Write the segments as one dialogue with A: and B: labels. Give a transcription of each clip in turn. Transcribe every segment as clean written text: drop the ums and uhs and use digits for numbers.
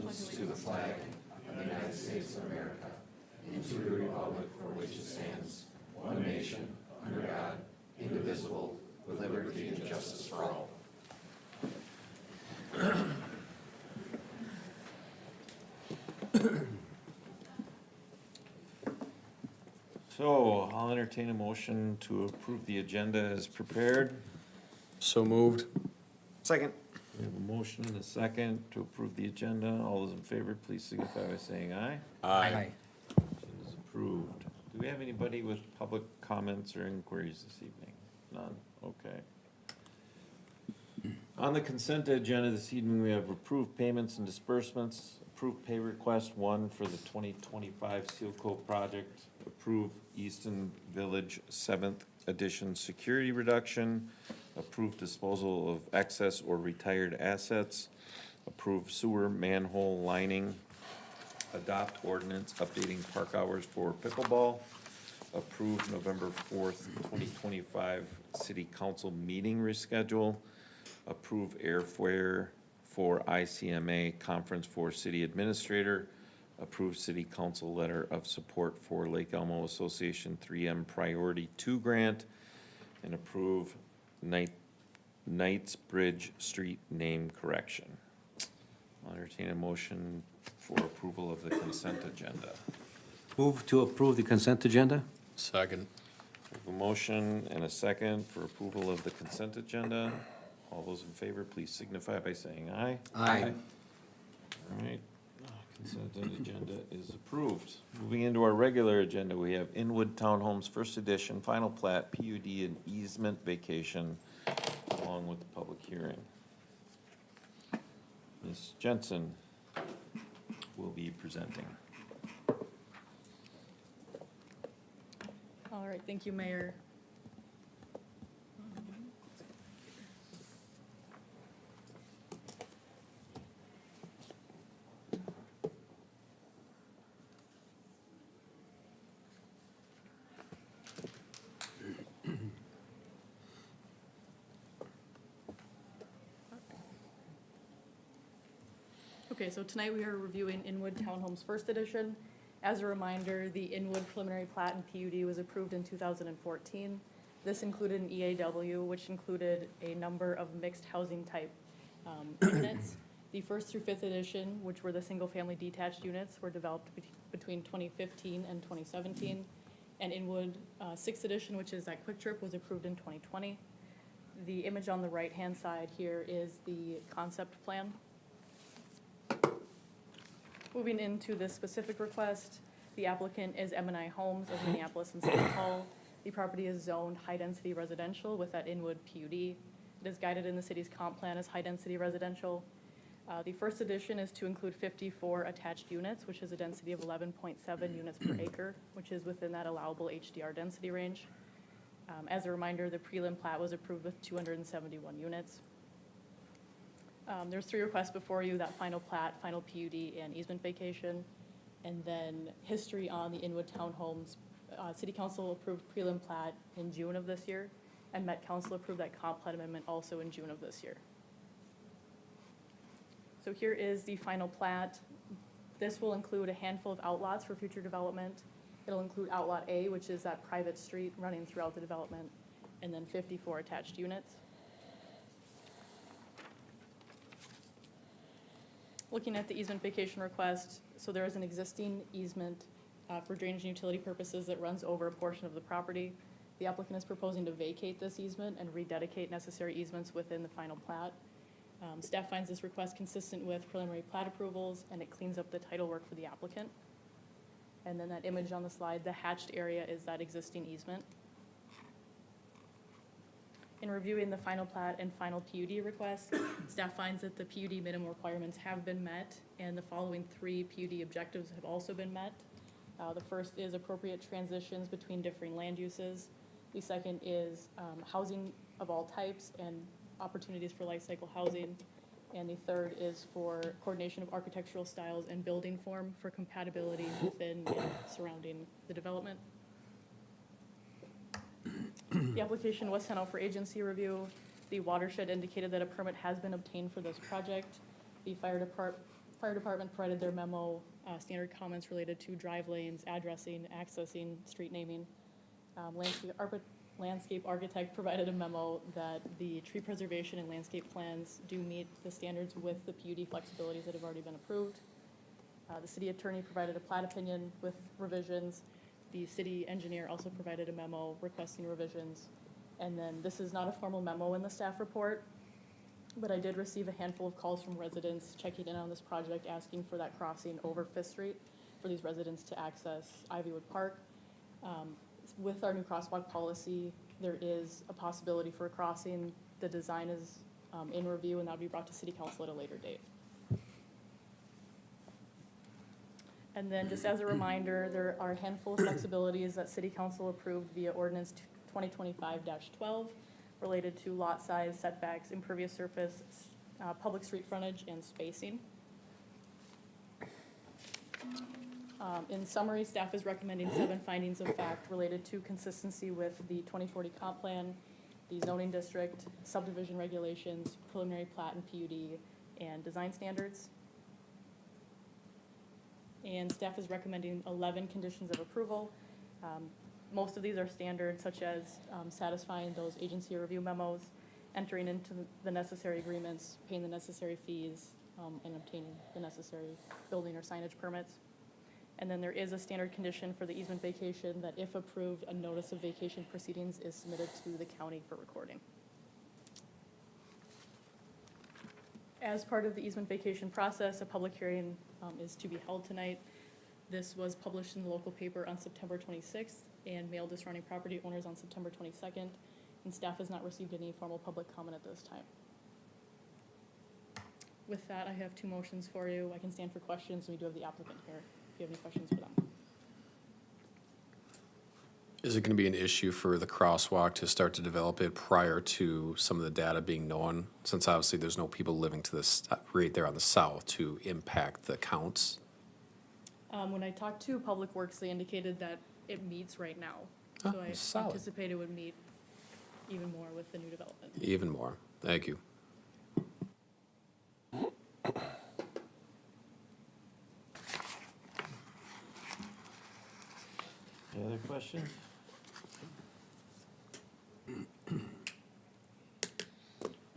A: allegiance to the flag of the United States of America and to the republic for which it stands, one nation, under God, indivisible, with liberty and justice for all.
B: So I'll entertain a motion to approve the agenda as prepared.
C: So moved.
D: Second.
B: We have a motion and a second to approve the agenda. All those in favor, please signify by saying aye.
C: Aye.
B: It is approved. Do we have anybody with public comments or inquiries this evening? None, okay. On the consent agenda this evening, we have approved payments and disbursements, approved pay request one for the 2025 Seal Coat project, approved Easton Village 7th edition security reduction, approved disposal of excess or retired assets, approved sewer manhole lining, adopt ordinance updating park hours for pickleball, approved November 4th, 2025 city council meeting reschedule, approve airfare for ICMA conference for city administrator, approve city council letter of support for Lake Elmo Association 3M Priority 2 grant, and approve Knightsbridge Street name correction. I'll entertain a motion for approval of the consent agenda.
D: Move to approve the consent agenda?
C: Second.
B: We have a motion and a second for approval of the consent agenda. All those in favor, please signify by saying aye.
D: Aye.
B: All right, consent agenda is approved. Moving into our regular agenda, we have Inwood Townhomes First Edition, Final Plat, PUD and easement vacation, along with the public hearing. Ms. Jensen will be presenting.
E: All right, thank you, Mayor. Okay, so tonight we are reviewing Inwood Townhomes First Edition. As a reminder, the Inwood preliminary plat and PUD was approved in 2014. This included an EAW, which included a number of mixed housing type units. The first through fifth edition, which were the single-family detached units, were developed between 2015 and 2017. And Inwood sixth edition, which is that Quick Trip, was approved in 2020. The image on the right-hand side here is the concept plan. Moving into the specific request, the applicant is M&I Homes of Minneapolis and St. Paul. The property is zoned high-density residential with that Inwood PUD. It is guided in the city's comp plan as high-density residential. The first addition is to include 54 attached units, which is a density of 11.7 units per acre, which is within that allowable HDR density range. As a reminder, the prelim plat was approved with 271 units. There's three requests before you: that final plat, final PUD, and easement vacation. And then history on the Inwood Townhomes. City Council approved prelim plat in June of this year, and Met Council approved that comp plat amendment also in June of this year. So here is the final plat. This will include a handful of outlots for future development. It'll include outlot A, which is that private street running throughout the development, and then 54 attached units. Looking at the easement vacation request, so there is an existing easement for drainage and utility purposes that runs over a portion of the property. The applicant is proposing to vacate this easement and rededicate necessary easements within the final plat. Staff finds this request consistent with preliminary plat approvals, and it cleans up the title work for the applicant. And then that image on the slide, the hatched area is that existing easement. In reviewing the final plat and final PUD request, staff finds that the PUD minimum requirements have been met, and the following three PUD objectives have also been met. The first is appropriate transitions between differing land uses. The second is housing of all types and opportunities for life cycle housing. And the third is for coordination of architectural styles and building form for compatibility within and surrounding the development. The application was sent out for agency review. The watershed indicated that a permit has been obtained for this project. The fire Fire department provided their memo, standard comments related to drive lanes, addressing, accessing, street naming. Landscape architect provided a memo that the tree preservation and landscape plans do meet the standards with the PUD flexibilities that have already been approved. The city attorney provided a plat opinion with revisions. The city engineer also provided a memo requesting revisions. And then this is not a formal memo in the staff report, but I did receive a handful of calls from residents checking in on this project, asking for that crossing over Fifth Street for these residents to access Ivywood Park. With our new crosswalk policy, there is a possibility for a crossing. The design is in review, and that'll be brought to city council at a later date. And then just as a reminder, there are a handful of flexibilities that city council approved via ordinance 2025-12 related to lot size, setbacks, impervious surface, public street frontage, and spacing. In summary, staff is recommending 7 findings of fact related to consistency with the 2040 comp plan, the zoning district, subdivision regulations, preliminary plat and PUD, and design standards. And staff is recommending 11 conditions of approval. Most of these are standard, such as satisfying those agency review memos, entering into the necessary agreements, paying the necessary fees, and obtaining the necessary building or signage permits. And then there is a standard condition for the easement vacation that if approved, a notice of vacation proceedings is submitted to the county for recording. As part of the easement vacation process, a public hearing is to be held tonight. This was published in the local paper on September 26th and mailed to surrounding property owners on September 22nd, and staff has not received any formal public comment at this time. With that, I have 2 motions for you. I can stand for questions, and we do have the applicant here if you have any questions for them.
C: Is it going to be an issue for the crosswalk to start to develop it prior to some of the data being known? Since obviously there's no people living to this right there on the south to impact the counts.
E: When I talked to Public Works, they indicated that it meets right now.
C: Oh,
E: So I
C: solid.
E: anticipate it would meet even more with the new development.
C: Even more. Thank you.
B: Any other questions?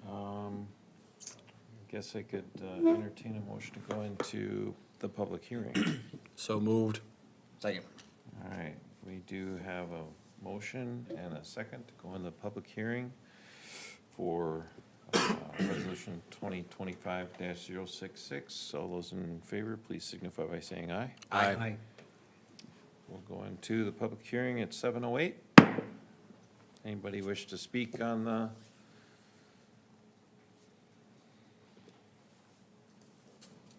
B: I guess I could entertain a motion to go into the public hearing.
C: So moved.
D: Second.
B: All right, we do have a motion and a second to go in the public hearing for resolution 2025-066. All those in favor, please signify by saying aye.
C: Aye.
B: We'll go into the public hearing at 7:08. Anybody wish to speak on the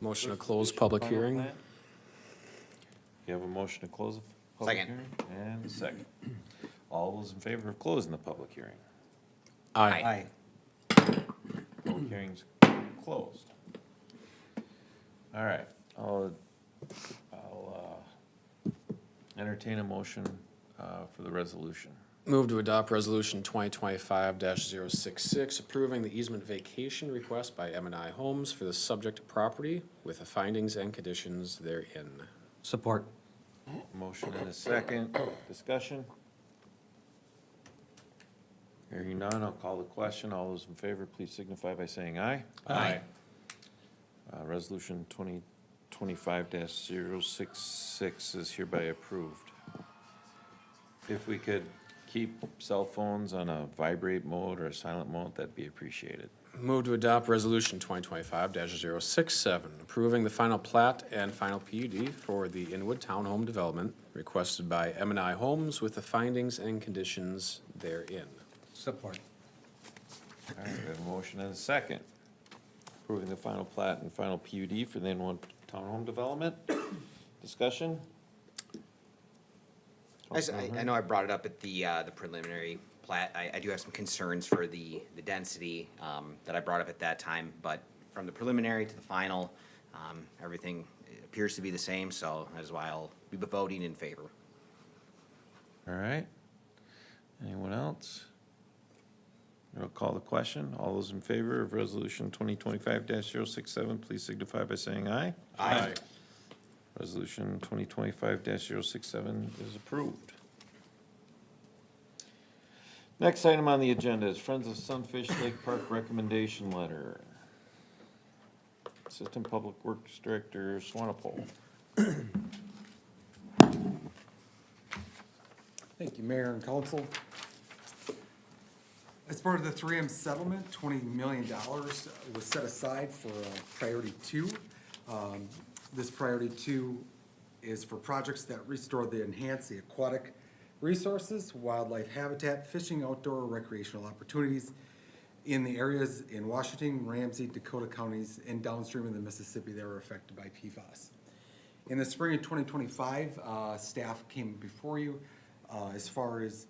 C: Motion to close public
B: final
C: hearing.
B: plan? You have a motion to close the public
D: Second.
B: hearing? And a second. All those in favor of closing the public hearing?
C: Aye.
B: Public hearing's closed. All right, I'll entertain a motion for the resolution.
C: Move to adopt resolution 2025-066, approving the easement vacation request by M&I Homes for the subject property with the findings and conditions therein.
D: Support.
B: Motion and a second. Discussion? Hearing none, I'll call the question. All those in favor, please signify by saying aye.
C: Aye.
B: Resolution 2025-066 is hereby approved. If we could keep cell phones on a vibrate mode or a silent mode, that'd be appreciated.
C: Move to adopt resolution 2025-067, approving the final plat and final PUD for the Inwood Townhome Development requested by M&I Homes with the findings and conditions therein.
D: Support.
B: All right, we have a motion and a second. Approving the final plat and final PUD for the Inwood Townhome Development. Discussion?
F: I know I brought it up at the preliminary plat. I do have some concerns for the density that I brought up at that time, but from the preliminary to the final, everything appears to be the same, so that is why I'll be voting in favor.
B: All right. Anyone else? I'll call the question. All those in favor of resolution 2025-067, please signify by saying aye.
F: Aye.
B: Resolution 2025-067 is approved. Next item on the agenda is Friends of Sunfish Lake Park recommendation letter. Assistant Public Works Director Swanepoel.
G: Thank you, Mayor and Council. As part of the 3M settlement, $20 million was set aside for Priority 2. This Priority 2 is for projects that restore the enhance the aquatic resources, wildlife habitat, fishing, outdoor recreational opportunities in the areas in Washington, Ramsey, Dakota counties, and downstream of the Mississippi that were affected by PFAS. In the spring of 2025, staff came before you as far as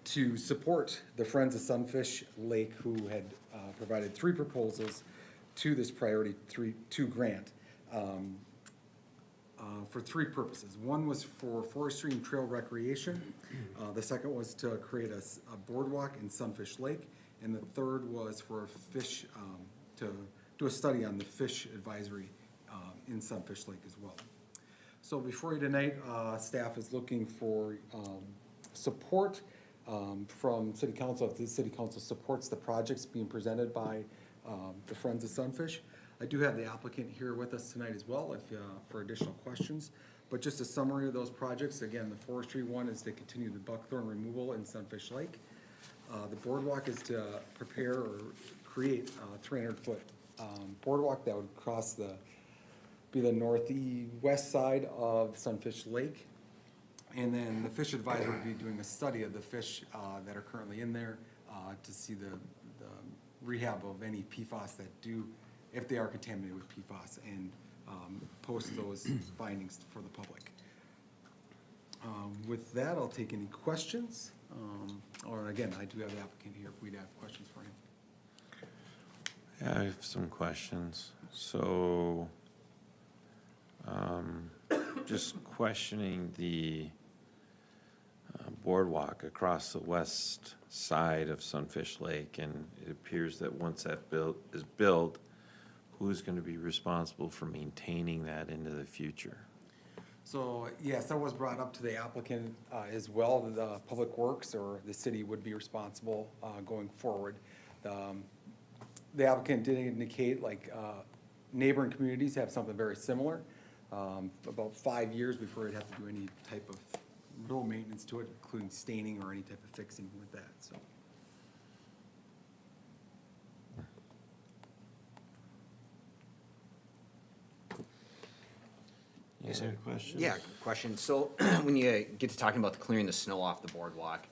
G: to support the Friends of Sunfish Lake, who had provided 3 proposals to this Priority 2 grant for 3 purposes. One was for forestry and trail recreation. The second was to create a boardwalk in Sunfish Lake. And the third was for fish, to do a study on the fish advisory in Sunfish Lake as well. So before you tonight, staff is looking for support from City Council. If the City Council supports the projects being presented by the Friends of Sunfish. I do have the applicant here with us tonight as well if for additional questions. But just a summary of those projects, again, the forestry one is to continue the buckthorn removal in Sunfish Lake. The boardwalk is to prepare or create a 300-foot boardwalk that would cross be the northwest side of Sunfish Lake. And then the fish advisor would be doing a study of the fish that are currently in there to see the rehab of any PFAS that do, if they are contaminated with PFAS, and post those findings for the public. With that, I'll take any questions. Or again, I do have the applicant here if we'd have questions for him.
B: Yeah, I have some questions. So, just questioning the boardwalk across the west side of Sunfish Lake, and it appears that once that is built, who's going to be responsible for maintaining that into the future?
G: So, yes, that was brought up to the applicant as well. The Public Works or the city would be responsible going forward. The applicant did indicate like neighboring communities have something very similar. About 5 years before it'd have to do any type of real maintenance to it, including staining or any type of fixing with that, so.
B: Any other questions?
F: Yeah, question. So when you get to talking about clearing the snow off the boardwalk,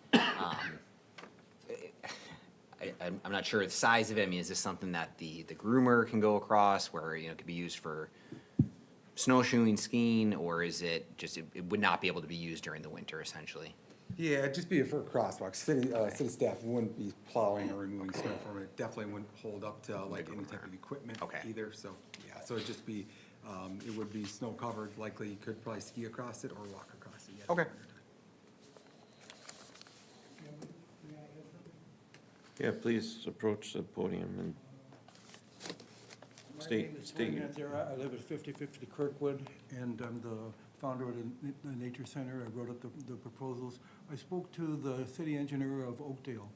F: I'm not sure the size of it. I mean, is this something that the groomer can go across where, you know, it could be used for snowshoeing, skiing, or is it just, it would not be able to be used during the winter essentially?
G: Yeah, it'd just be for crosswalks. City staff wouldn't be plowing or removing snow from it. It definitely wouldn't hold up to like any type of equipment
F: Okay.
G: either, so, yeah, so it'd just be, it would be snow covered. Likely you could probably ski across it or walk across it. Yeah,
F: Okay.
B: Yeah, please approach the podium and
H: My
B: state,
H: name is
B: state.
H: Brian Anthera. I live at 5050 Kirkwood, and I'm the founder of the Nature Center. I wrote up the proposals. I spoke to the city engineer of Oakdale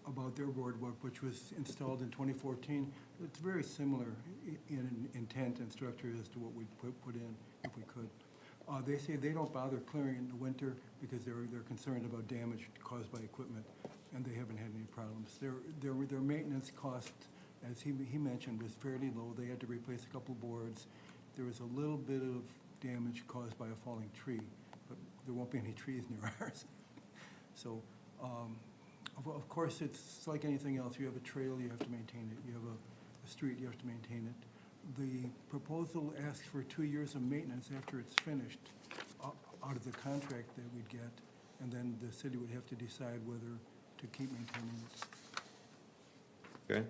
H: about their boardwalk, which was installed in 2014. It's very similar in intent and structure as to what we'd put in if we could. They say they don't bother clearing in the winter because they're concerned about damage caused by equipment, and they haven't had any problems. Their maintenance cost, as he mentioned, was fairly low. They had to replace a couple boards. There was a little bit of damage caused by a falling tree, but there won't be any trees near ours. So, of course, it's like anything else. You have a trail, you have to maintain it. You have a street, you have to maintain it. The proposal asks for 2 years of maintenance after it's finished out of the contract that we'd get, and then the city would have to decide whether to keep maintaining it.
B: Okay.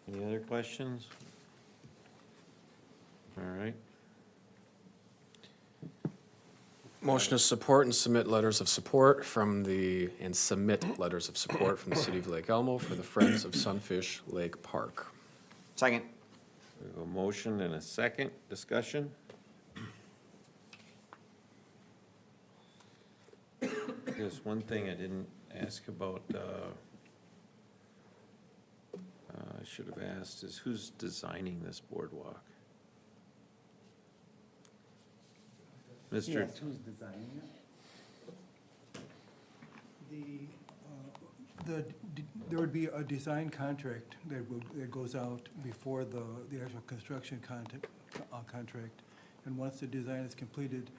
B: Any other questions? All right.
C: Motion to support and submit letters of support from the, and submit letters of support from the city of Lake Elmo for the Friends of Sunfish Lake Park.
F: Second.
B: We have a motion and a second. Discussion? There's one thing I didn't ask about, I should have asked, is who's designing this boardwalk? Mr.
G: who's designing it?
H: There would be a design contract that goes out before the actual construction contract. And once the design is completed,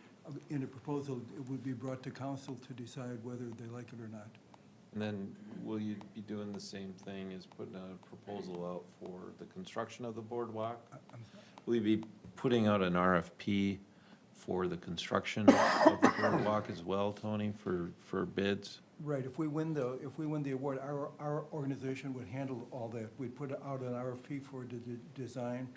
H: in a proposal, it would be brought to council to decide whether they like it or not.
B: And then will you be doing the same thing as putting a proposal out for the construction of the boardwalk? Will you be putting out an RFP for the construction of the boardwalk as well, Tony, for bids?
H: Right, if we win the award, our organization would handle all that. We'd put out an RFP for the design,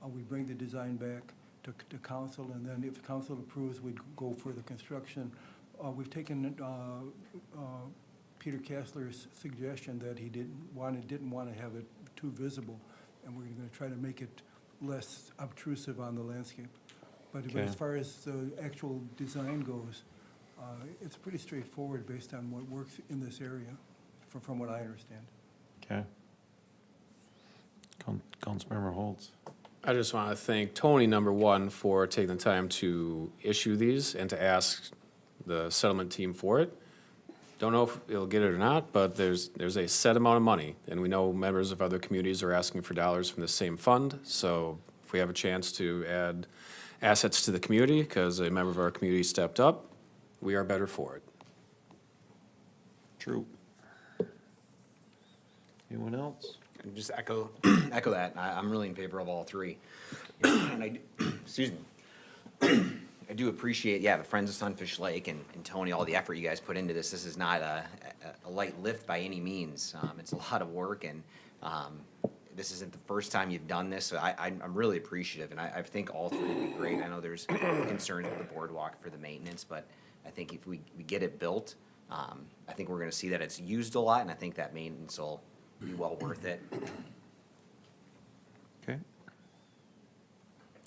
H: we'd bring the design back to council, and then if council approves, we'd go for the construction. We've taken Peter Kessler's suggestion that he didn't want to have it too visible, and we're gonna try to make it less obtrusive on the landscape. But
B: Okay.
H: as far as the actual design goes, it's pretty straightforward based on what works in this area, from what I understand.
B: Okay. Councilmember Holtz.
C: I just want to thank Tony, number one, for taking the time to issue these and to ask the settlement team for it. Don't know if he'll get it or not, but there's a set amount of money, and we know members of other communities are asking for dollars from the same fund. So if we have a chance to add assets to the community, because a member of our community stepped up, we are better for it.
B: True. Anyone else?
F: And just echo that. I'm really in favor of all three. And excuse me. I do appreciate, the Friends of Sunfish Lake and Tony, all the effort you guys put into this. This is not a light lift by any means. It's a lot of work, and this isn't the first time you've done this, so I'm really appreciative, and I think all three would be great. I know there's concerns with the boardwalk for the maintenance, but I think if we get it built, I think we're gonna see that it's used a lot, and I think that maintenance will be well worth it.
B: Okay.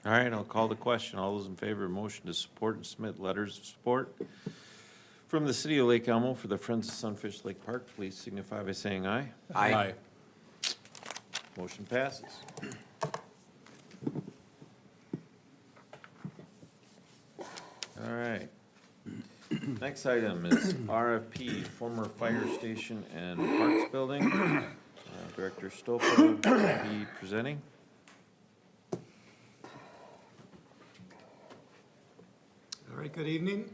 B: All right, I'll call the question. All those in favor of motion to support and submit letters of support from the city of Lake Elmo for the Friends of Sunfish Lake Park, please signify by saying aye.
F: Aye.
B: Motion passes. All right. Next item is RFP, former fire station and parks building. Director Stopa will be presenting.
I: All right, good evening.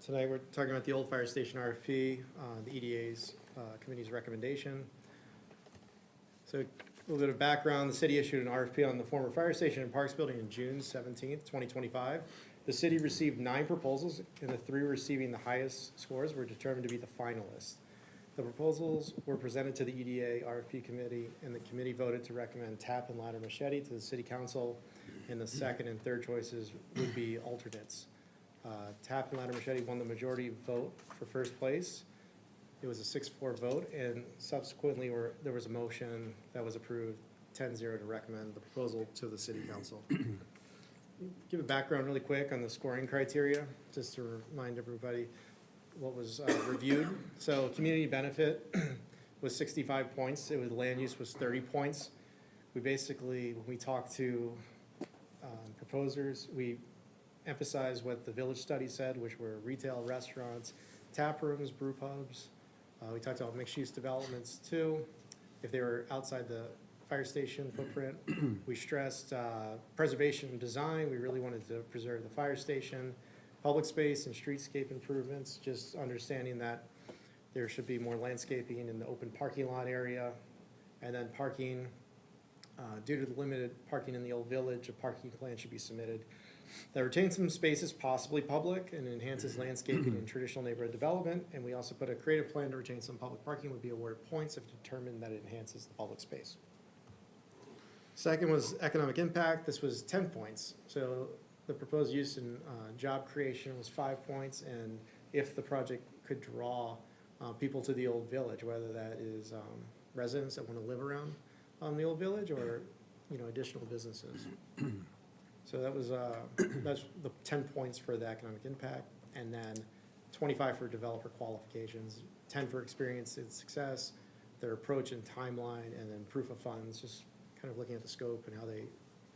I: Tonight, we're talking about the old fire station RFP, the EDA's committee's recommendation. So a little bit of background, the city issued an RFP on the former fire station and parks building on June 17th, 2025. The city received 9 proposals, and the 3 receiving the highest scores were determined to be the finalists. The proposals were presented to the EDA RFP committee, and the committee voted to recommend Tap and Ladder Machete to the city council, and the second and third choices would be alternates. Tap and Ladder Machete won the majority vote for first place. It was a 6-4 vote, and subsequently there was a motion that was approved 10-0 to recommend the proposal to the city council. Give a background really quick on the scoring criteria, just to remind everybody what was reviewed. So community benefit was 65 points. It was land use was 30 points. We basically, when we talked to proposers, we emphasized what the village study said, which were retail, restaurants, tap rooms, brew pubs. We talked about mixed-use developments too, if they were outside the fire station footprint. We stressed preservation and design. We really wanted to preserve the fire station. Public space and streetscape improvements, just understanding that there should be more landscaping in the open parking lot area. And then parking, due to the limited parking in the old village, a parking plan should be submitted that retains some spaces, possibly public, and enhances landscaping and traditional neighborhood development. And we also put a creative plan to retain some public parking would be awarded points if determined that it enhances the public space. Second was economic impact. This was 10 points. So the proposed use in job creation was 5 points, and if the project could draw people to the old village, whether that is residents that want to live around the old village or, additional businesses. So that was, that's the 10 points for the economic impact, and then 25 for developer qualifications, 10 for experience and success, their approach and timeline, and then proof of funds, just kind of looking at the scope and how they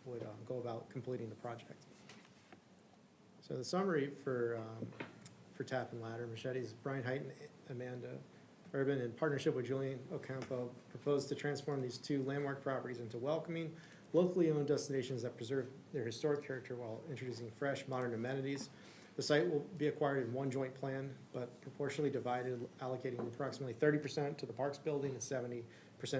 I: would go about completing the project. So the summary for Tap and Ladder Machetes, Brian Height and Amanda Urban, in partnership with Julian Ocampo, proposed to transform these two landmark properties into welcoming, locally owned destinations that preserve their historic character while introducing fresh, modern amenities. The site will be acquired in one joint plan, but proportionally divided, allocating approximately 30% to the Parks Building and 70%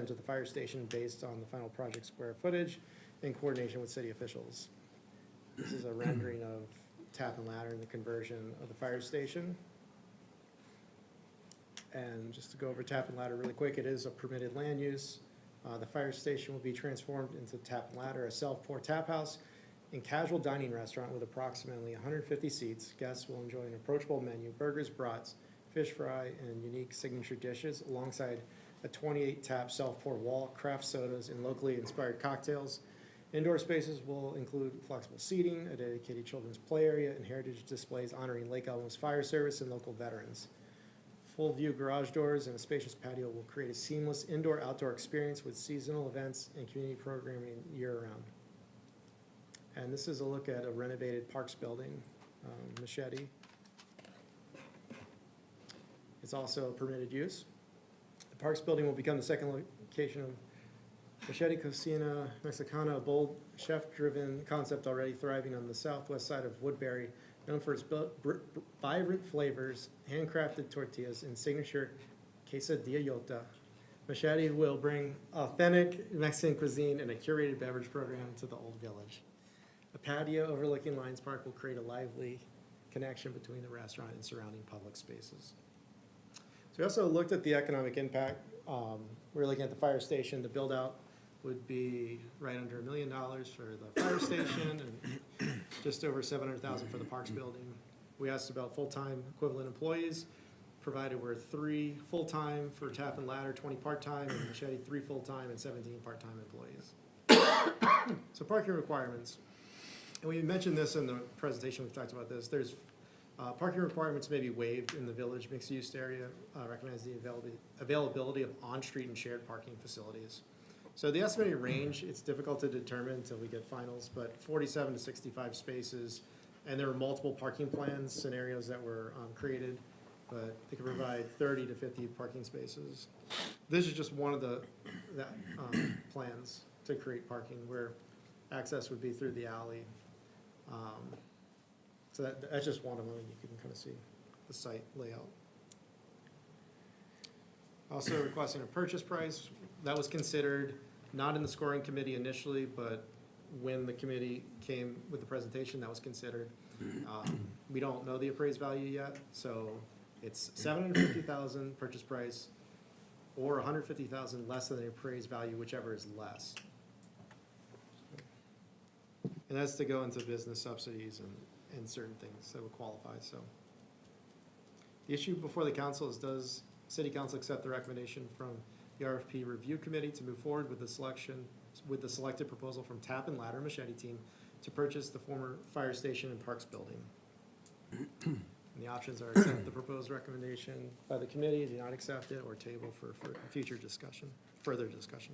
I: to the fire station based on the final project square footage in coordination with city officials. This is a rendering of Tap and Ladder and the conversion of the fire station. And just to go over Tap and Ladder really quick, it is a permitted land use. The fire station will be transformed into Tap and Ladder, a self-pour tap house and casual dining restaurant with approximately 150 seats. Guests will enjoy an approachable menu, burgers, brats, fish fry, and unique signature dishes, alongside a 28-tap self-pour wall, craft sodas, and locally inspired cocktails. Indoor spaces will include flexible seating, a dedicated children's play area, and heritage displays honoring Lake Elmo's fire service and local veterans. Full view garage doors and a spacious patio will create a seamless indoor-outdoor experience with seasonal events and community programming year-round. And this is a look at a renovated Parks Building, Machete. It's also a permitted use. The Parks Building will become the second location of Machete Cocina Mexicana, a bold chef-driven concept already thriving on the southwest side of Woodbury, known for its vibrant flavors, handcrafted tortillas, and signature quesadillota. Machete will bring authentic Mexican cuisine and a curated beverage program to the Old Village. A patio overlooking Lions Park will create a lively connection between the restaurant and surrounding public spaces. So we also looked at the economic impact. We're looking at the fire station. The build-out would be right under $1 million for the fire station and just over $700,000 for the Parks Building. We asked about full-time equivalent employees, provided we're 3 full-time for Tap and Ladder, 20 part-time, and Machete 3 full-time and 17 part-time employees. So parking requirements. And we mentioned this in the presentation, we've talked about this. There's parking requirements may be waived in the village mixed-use area, recognize the availability of on-street and shared parking facilities. So the estimated range, it's difficult to determine until we get finals, but 47 to 65 spaces. And there were multiple parking plans, scenarios that were created, but they could provide 30 to 50 parking spaces. This is just one of the plans to create parking where access would be through the alley. So that's just one of them, and you can kind of see the site layout. Also requesting a purchase price. That was considered not in the scoring committee initially, but when the committee came with the presentation, that was considered. We don't know the appraised value yet, so it's $750,000 purchase price or $150,000 less than the appraised value, whichever is less. And that's to go into business subsidies and certain things that would qualify, so. The issue before the council is, does City Council accept the recommendation from the RFP Review Committee to move forward with the selected proposal from Tap and Ladder Machete team to purchase the former fire station and Parks Building? And the options are accept the proposed recommendation by the committee, do not accept it, or table for future discussion, further discussion.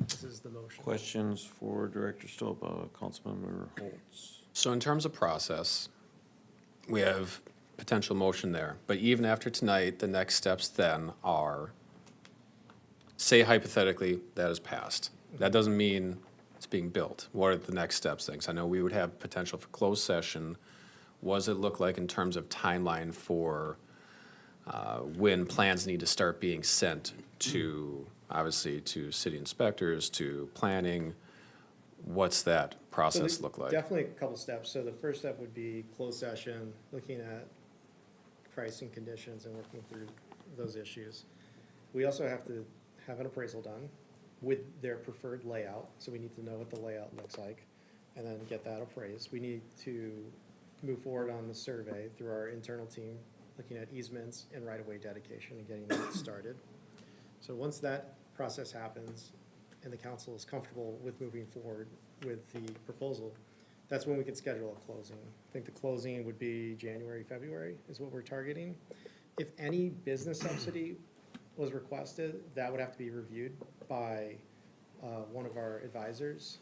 I: This is the motion.
B: Questions for Director Stoba, Councilmember Holtz?
C: So in terms of process, we have potential motion there, but even after tonight, the next steps then are, say hypothetically, that is passed. That doesn't mean it's being built. What are the next steps things? I know we would have potential for closed session. What does it look like in terms of timeline for when plans need to start being sent to, obviously, to city inspectors, to planning? What's that process look like?
I: Definitely a couple steps. So the first step would be closed session, looking at pricing conditions and working through those issues. We also have to have an appraisal done with their preferred layout, so we need to know what the layout looks like. and then get that appraised. We need to move forward on the survey through our internal team, looking at easements and right-of-way dedication and getting that started. So once that process happens and the council is comfortable with moving forward with the proposal, that's when we can schedule a closing. I think the closing would be January, February is what we're targeting. If any business subsidy was requested, that would have to be reviewed by one of our advisors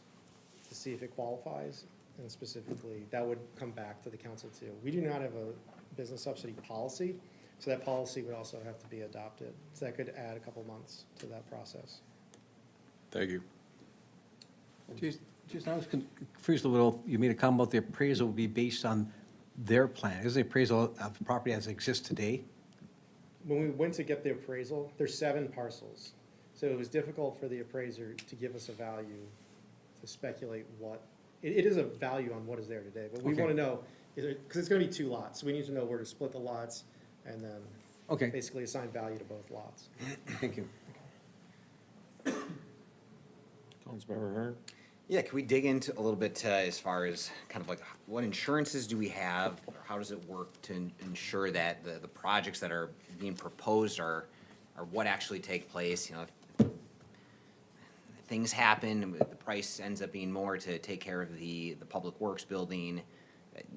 I: to see if it qualifies. And specifically, that would come back to the council too. We do not have a business subsidy policy, so that policy would also have to be adopted. So that could add a couple months to that process.
C: Thank you.
D: Just, I was confused a little. You made a comment about the appraisal will be based on their plan. Is the appraisal of the property as it exists today?
I: When we went to get the appraisal, there's 7 parcels. So it was difficult for the appraiser to give us a value, to speculate what, it is a value on what is there today. But we
D: Okay.
I: want to know, because it's going to be 2 lots, so we need to know where to split the lots and then
D: Okay,
I: basically assign value to both lots.
D: thank you.
B: Councilmember Hearn?
F: Yeah, can we dig into a little bit as far as kind of like what insurances do we have? Or how does it work to ensure that the projects that are being proposed are what actually take place? You know, if things happen, and the price ends up being more to take care of the public works building,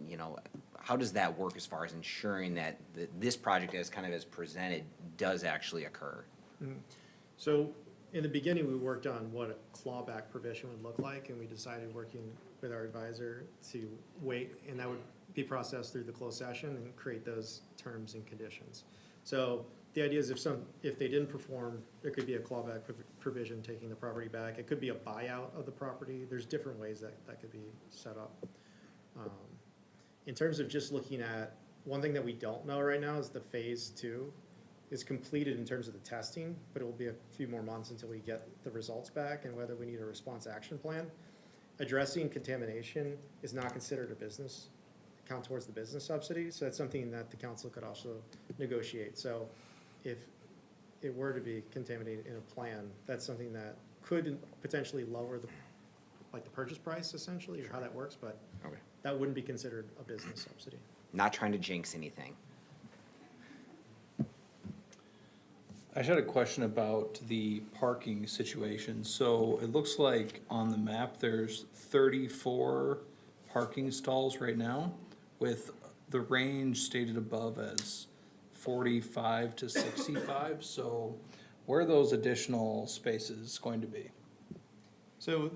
F: you know, how does that work as far as ensuring that this project as kind of as presented does actually occur?
I: So in the beginning, we worked on what a clawback provision would look like, and we decided, working with our advisor, to wait, and that would be processed through the closed session and create those terms and conditions. So the idea is if they didn't perform, there could be a clawback provision taking the property back. It could be a buyout of the property. There's different ways that could be set up. In terms of just looking at, one thing that we don't know right now is the phase 2 is completed in terms of the testing, but it will be a few more months until we get the results back and whether we need a response action plan. Addressing contamination is not considered a business, count towards the business subsidy, so that's something that the council could also negotiate. So if it were to be contaminated in a plan, that's something that could potentially lower the purchase price essentially, or how that works, but
F: Okay.
I: that wouldn't be considered a business subsidy.
F: Not trying to jinx anything.
J: I just had a question about the parking situation. So it looks like on the map, there's 34 parking stalls right now, with the range stated above as 45 to 65. So where are those additional spaces going to be?
I: So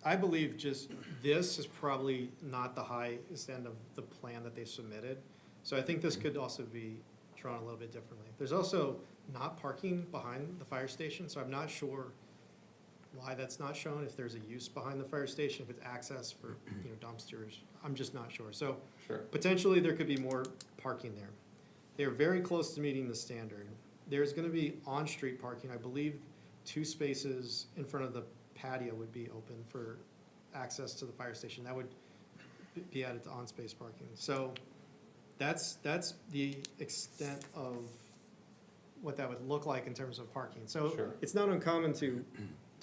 I: I believe just this is probably not the highest end of the plan that they submitted. So I think this could also be drawn a little bit differently. There's also not parking behind the fire station, so I'm not sure why that's not shown, if there's a use behind the fire station, if it's access for, you know, dumpsters. I'm just not sure. So
J: Sure.
I: potentially there could be more parking there. They're very close to meeting the standard. There's gonna be on-street parking. I believe 2 spaces in front of the patio would be open for access to the fire station. That would be added to on-space parking. So that's the extent of what that would look like in terms of parking. So
J: Sure.
I: it's not uncommon to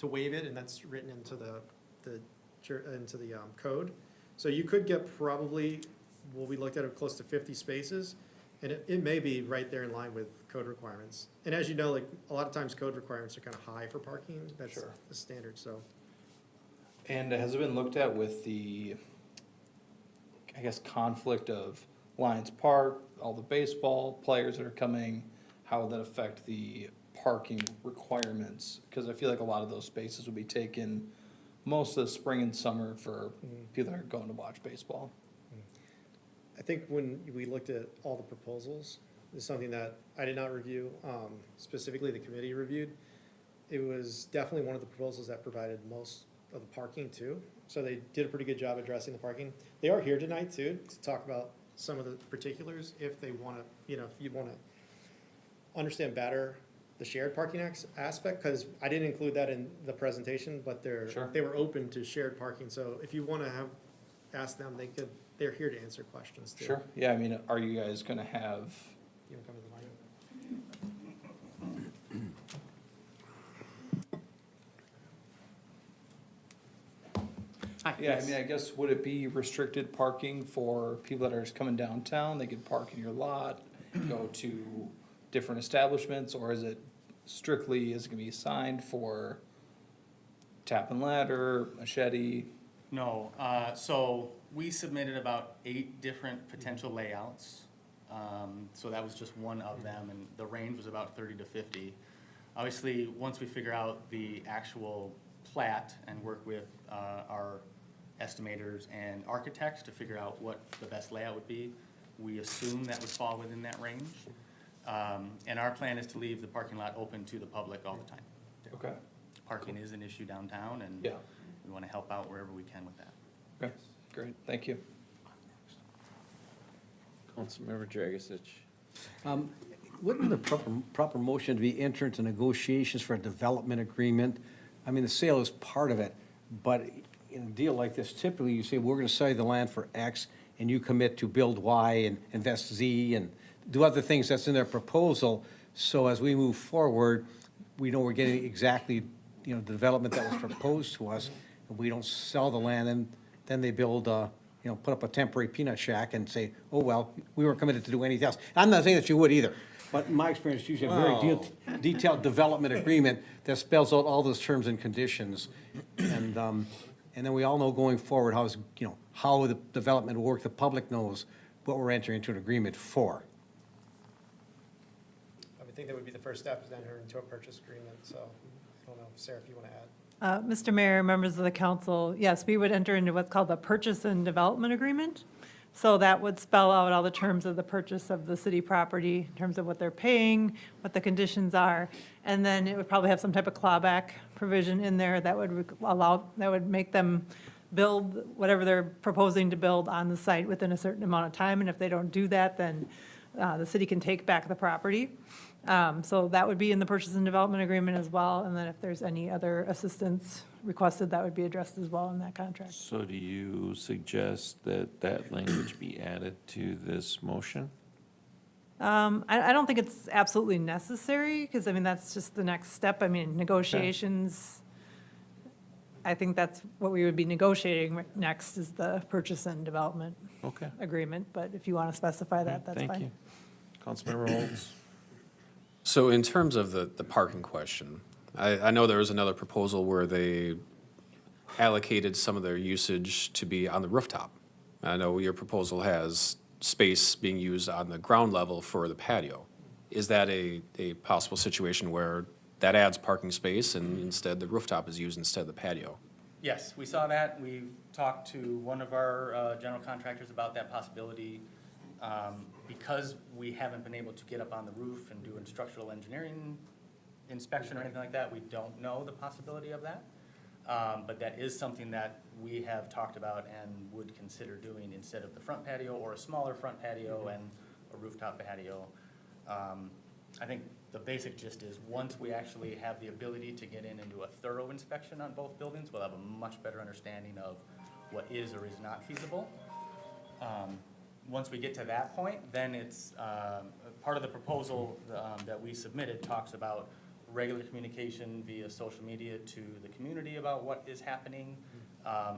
I: waive it, and that's written into the code. So you could get probably, well, we looked at it, close to 50 spaces, and it may be right there in line with code requirements. And as you know, like, a lot of times code requirements are kind of high for parking. That's
J: Sure.
I: the standard, so.
J: And has it been looked at with the, I guess, conflict of Lions Park, all the baseball players that are coming? How would that affect the parking requirements? Because I feel like a lot of those spaces would be taken most of the spring and summer for people that are going to watch baseball.
I: I think when we looked at all the proposals, it's something that I did not review, specifically the committee reviewed. It was definitely one of the proposals that provided most of the parking too. So they did a pretty good job addressing the parking. They are here tonight too, to talk about some of the particulars if they want to, you know, if you want to understand better the shared parking aspect, because I didn't include that in the presentation, but
J: Sure.
I: they were open to shared parking. So if you want to ask them, they're here to answer questions too.
J: Sure, yeah, I mean, are you guys gonna have,
I: You want to come to the mic?
J: Yeah, I mean, I guess, would it be restricted parking for people that are just coming downtown? They could park in your lot, go to different establishments, or is it strictly, is it gonna be assigned for tap and ladder, machete?
K: No, so we submitted about 8 different potential layouts. So that was just one of them, and the range was about 30 to 50. Obviously, once we figure out the actual plat and work with our estimators and architects to figure out what the best layout would be, we assume that would fall within that range. And our plan is to leave the parking lot open to the public all the time.
J: Okay.
K: Parking is an issue downtown, and
J: Yeah.
K: we want to help out wherever we can with that.
J: Okay, great, thank you.
B: Councilmember Dragisich.
D: Wouldn't the proper motion to be enter into negotiations for a development agreement? I mean, the sale is part of it, but in a deal like this, typically you say, we're gonna sell you the land for X, and you commit to build Y and invest Z and do other things that's in their proposal. So as we move forward, we know we're getting exactly, the development that was proposed to us, and we don't sell the land, and then they build, put up a temporary peanut shack and say, oh, well, we weren't committed to do anything else. I'm not saying that you would either, but in my experience, usually a very detailed development agreement that spells out all those terms and conditions. And then we all know going forward how the development will work. The public knows what we're entering into an agreement for.
I: I would think that would be the first step, is to enter into a purchase agreement, so I don't know, Sarah, if you want to add.
L: Mr. Mayor, members of the council, yes, we would enter into what's called the purchase and development agreement. So that would spell out all the terms of the purchase of the city property, in terms of what they're paying, what the conditions are. And then it would probably have some type of clawback provision in there that would make them build whatever they're proposing to build on the site within a certain amount of time. And if they don't do that, then the city can take back the property. So that would be in the purchase and development agreement as well. And then if there's any other assistance requested, that would be addressed as well in that contract.
B: So do you suggest that that language be added to this motion?
L: I don't think it's absolutely necessary, because, I mean, that's just the next step. I mean, negotiations, I think that's what we would be negotiating next, is the purchase and development
B: Okay,
L: agreement. But if you want to specify that, that's fine.
B: thank you. Councilmember Holtz.
C: So in terms of the parking question, I know there was another proposal where they allocated some of their usage to be on the rooftop. I know your proposal has space being used on the ground level for the patio. Is that a possible situation where that adds parking space and instead the rooftop is used instead of the patio?
K: Yes, we saw that. We've talked to one of our general contractors about that possibility. Because we haven't been able to get up on the roof and do a structural engineering inspection or anything like that, we don't know the possibility of that. But that is something that we have talked about and would consider doing instead of the front patio, or a smaller front patio and a rooftop patio. I think the basic gist is, once we actually have the ability to get in and do a thorough inspection on both buildings, we'll have a much better understanding of what is or is not feasible. Once we get to that point, then it's, part of the proposal that we submitted talks about regular communication via social media to the community about what is happening,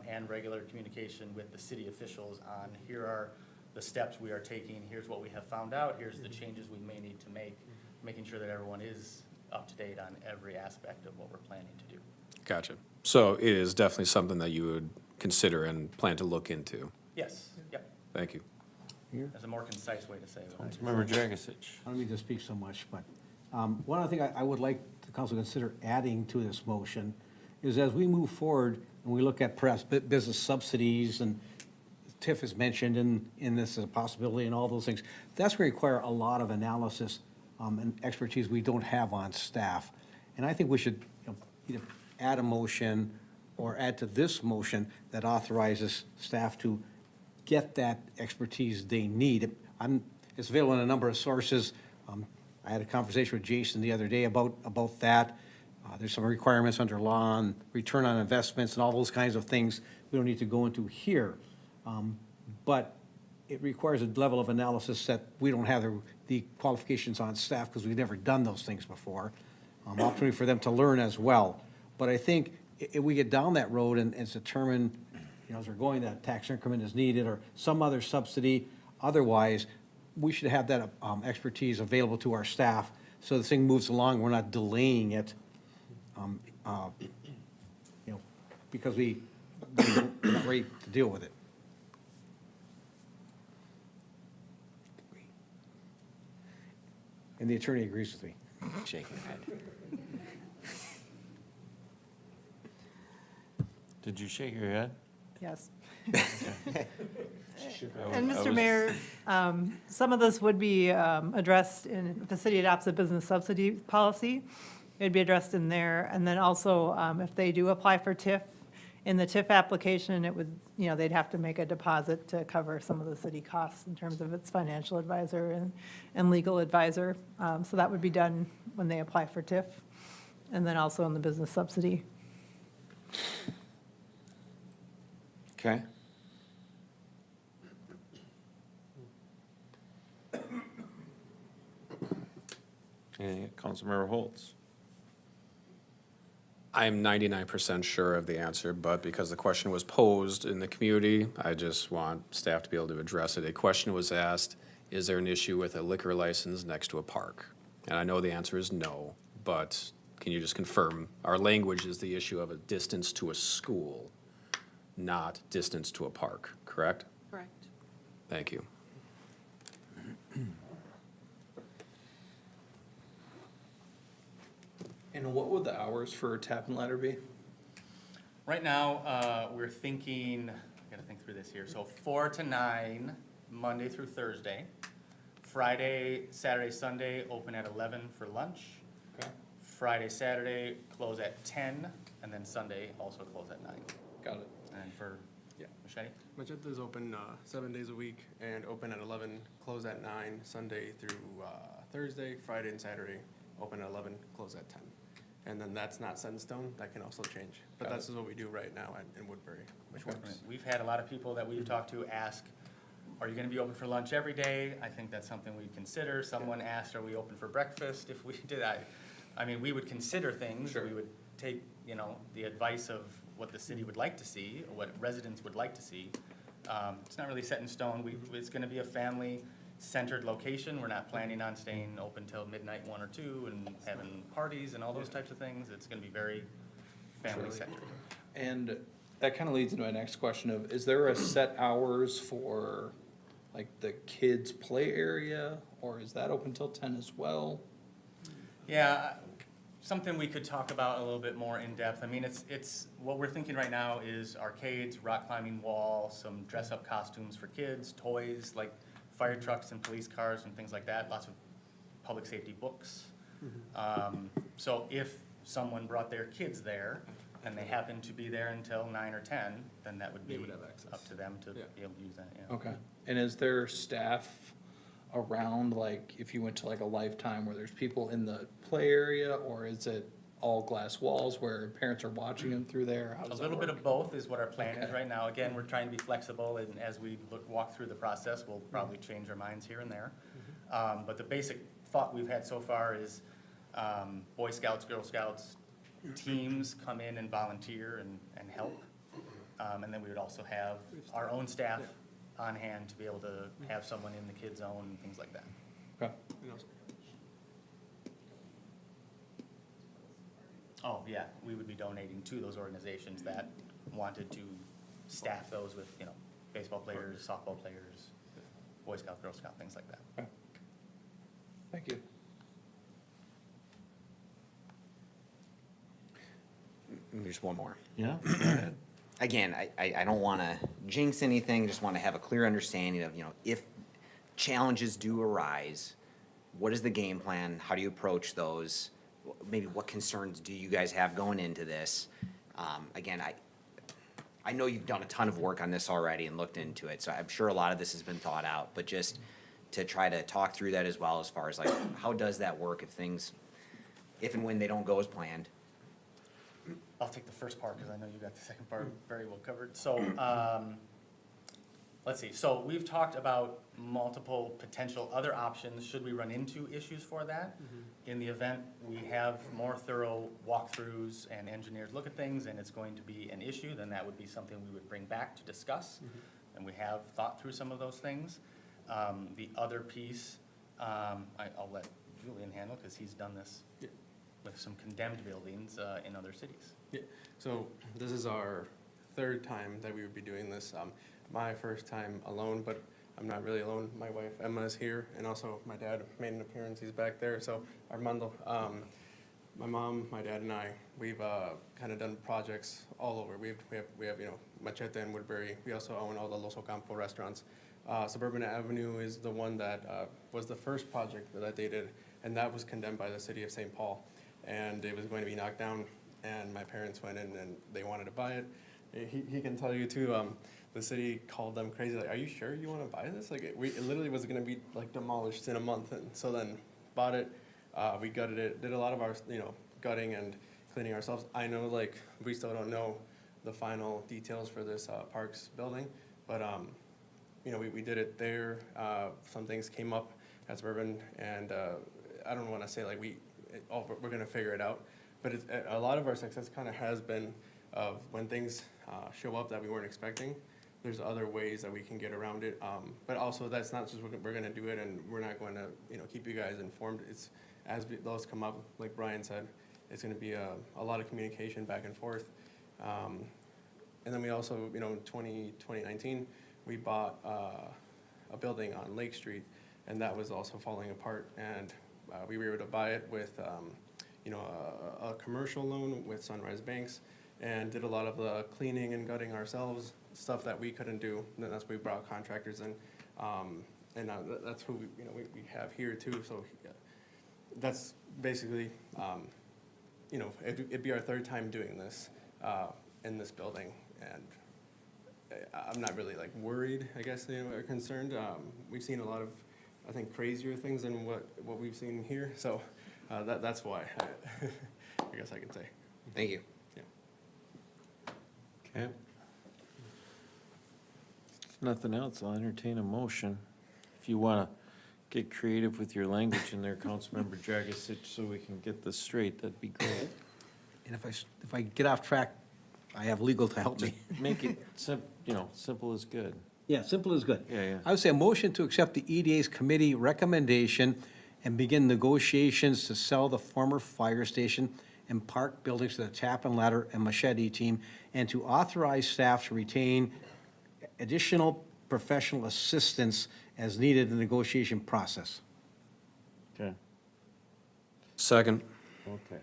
K: and regular communication with the city officials on, here are the steps we are taking, here's what we have found out, here's the changes we may need to make, making sure that everyone is up to date on every aspect of what we're planning to do.
C: Gotcha. So it is definitely something that you would consider and plan to look into.
K: Yes, yep,
C: Thank you.
K: that's a more concise way to say it.
B: Councilmember Dragisich.
D: I don't mean to speak so much, but one other thing I would like the council to consider adding to this motion is, as we move forward and we look at perhaps business subsidies, and TIF is mentioned in this as a possibility and all those things, that's going to require a lot of analysis and expertise we don't have on staff. And I think we should either add a motion or add to this motion that authorizes staff to get that expertise they need. It's available in a number of sources. I had a conversation with Jason the other day about that. There's some requirements under law on return on investments and all those kinds of things we don't need to go into here. But it requires a level of analysis that we don't have the qualifications on staff, because we've never done those things before. Opportunity for them to learn as well. But I think if we get down that road and it's determined, as we're going, that tax increment is needed, or some other subsidy. Otherwise, we should have that expertise available to our staff, so the thing moves along, we're not delaying it, because we're not ready to deal with it. And the attorney agrees with me.
F: Shaking your head.
B: Did you shake your head?
L: Yes.
B: I
L: And
B: was-
L: Mr. Mayor, some of this would be addressed in, if the city adopts a business subsidy policy, it'd be addressed in there. And then also, if they do apply for TIF, in the TIF application, it would, they'd have to make a deposit to cover some of the city costs in terms of its financial advisor and legal advisor. So that would be done when they apply for TIF, and then also in the business subsidy.
C: Okay.
B: Councilmember Holtz.
C: I'm 99% sure of the answer, but because the question was posed in the community, I just want staff to be able to address it. A question was asked, is there an issue with a liquor license next to a park? And I know the answer is no, but can you just confirm, our language is the issue of a distance to a school, not distance to a park, correct?
M: Correct.
C: Thank you.
J: And what would the hours for tap and ladder be?
K: Right now, we're thinking, I gotta think through this here, so 4 to 9, Monday through Thursday. Friday, Saturday, Sunday, open at 11 for lunch.
J: Okay.
K: Friday, Saturday, close at 10, and then Sunday also close at 9.
J: Got it.
K: And for,
N: Yeah.
K: Machete?
N: Magenta is open 7 days a week and open at 11, close at 9, Sunday through Thursday, Friday and Saturday, open at 11, close at 10. And then that's not set in stone, that can also change. But
C: Got
N: that's what we do right now in Woodbury, which works.
K: We've had a lot of people that we've talked to ask, are you gonna be open for lunch every day? I think that's something we'd consider. Someone asked, are we open for breakfast? If we did that, I mean, we would consider things.
C: Sure.
K: We would take, the advice of what the city would like to see, or what residents would like to see. It's not really set in stone. It's gonna be a family-centered location. We're not planning on staying open till midnight, 1 or 2, and having parties and all those types of things. It's gonna be very family-centered.
J: And that kind of leads into my next question of, is there a set hours for like the kids' play area, or is that open till 10 as well?
K: Yeah, something we could talk about a little bit more in depth. I mean, it's, what we're thinking right now is arcades, rock climbing wall, some dress-up costumes for kids, toys like fire trucks and police cars and things like that, lots of public safety books. So if someone brought their kids there and they happened to be there until 9 or 10, then that would be
N: They would have access.
K: up to them to
N: Yeah.
K: be able to use that, yeah.
J: Okay. And is there staff around, like, if you went to like a Lifetime where there's people in the play area, or is it all glass walls where parents are watching them through there? How
K: A
J: does that
K: little bit
J: work?
K: of both is what our plan is
J: Okay.
K: right now. Again, we're trying to be flexible, and as we walk through the process, we'll probably change our minds here and there. But the basic thought we've had so far is Boy Scouts, Girl Scouts, teams come in and volunteer and help. And then we would also have our own staff on hand to be able to have someone in the kid zone and things like that.
J: Okay.
N: And also-
K: Oh, yeah, we would be donating to those organizations that wanted to staff those with, baseball players, softball players, Boy Scout, Girl Scout, things like that.
J: Thank you.
F: There's one more.
B: Yeah, go ahead.
F: Again, I don't want to jinx anything, just want to have a clear understanding of, if challenges do arise, what is the game plan? How do you approach those? Maybe what concerns do you guys have going into this? Again, I know you've done a ton of work on this already and looked into it, so I'm sure a lot of this has been thought out, but just to try to talk through that as well, as far as like, how does that work if and when they don't go as planned?
K: I'll take the first part because I know you got the second part very well covered. So, let's see, so we've talked about multiple potential other options, should we run into issues for that? In the event we have more thorough walkthroughs and engineers look at things and it's going to be an issue, then that would be something we would bring back to discuss. And we have thought through some of those things. The other piece, I'll let Julian handle, because he's done this
N: Yeah.
K: with some condemned buildings in other cities.
N: Yeah, so this is our third time that we would be doing this. My first time alone, but I'm not really alone. My wife Emma is here, and also my dad made an appearance. He's back there. So Armando, my mom, my dad, and I, we've kind of done projects all over. We have Machete and Woodbury. We also own all the Los Ocampo restaurants. Suburban Avenue is the one that was the first project that they did, and that was condemned by the city of St. Paul, and it was going to be knocked down. And my parents went in and they wanted to buy it. He can tell you too. The city called them crazy. Like, are you sure you want to buy this? Like, it literally was going to be like demolished in a month. And so then bought it. We gutted it. Did a lot of our gutting and cleaning ourselves. I know like we still don't know the final details for this Parks building, but we did it there. Some things came up at Suburban, and I don't want to say like we're going to figure it out. But a lot of our success kind of has been of when things show up that we weren't expecting, there's other ways that we can get around it. But also that's not just we're going to do it and we're not going to keep you guys informed. It's as those come up, like Brian said, it's going to be a lot of communication back and forth. And then we also, in 2019, we bought a building on Lake Street, and that was also falling apart. And we were able to buy it with a commercial loan with Sunrise Banks, and did a lot of the cleaning and gutting ourselves, stuff that we couldn't do. And that's why we brought contractors in, and that's who we have here too. So that's basically, it'd be our third time doing this in this building, and I'm not really like worried, I guess, or concerned. We've seen a lot of, I think, crazier things than what we've seen here. So. That's why, I guess I can say.
F: Thank you.
N: Yeah.
B: Okay. If nothing else, I'll entertain a motion. If you want to get creative with your language in there, Councilmember Dragisich, so we can get this straight, that'd be great.
D: And if I get off track, I have legal to help me.
B: Make it simple is good.
D: Yeah, simple is good.
B: Yeah.
D: I would say a motion to accept the EDA's committee recommendation and begin negotiations to sell the former fire station and park buildings to the Tap and Ladder and Machete team, and to authorize staff to retain additional professional assistance as needed in the negotiation process.
B: Okay.
C: Second.
B: Okay.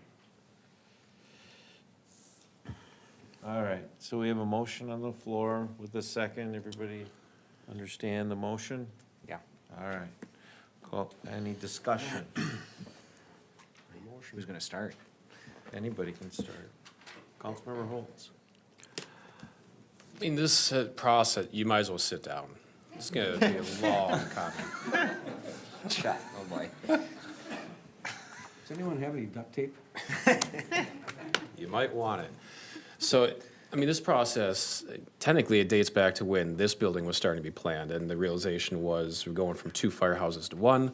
B: All right, so we have a motion on the floor with a second. Everybody understand the motion?
F: Yeah.
B: All right. Any discussion?
F: Who's going to start?
B: Anybody can start. Councilmember Holtz.
C: I mean, this process, you might as well sit down. It's going to be a long comment.
F: Oh, boy.
D: Does anyone have any duct tape?
C: You might want it. So, I mean, this process, technically it dates back to when this building was starting to be planned, and the realization was we're going from 2 firehouses to 1.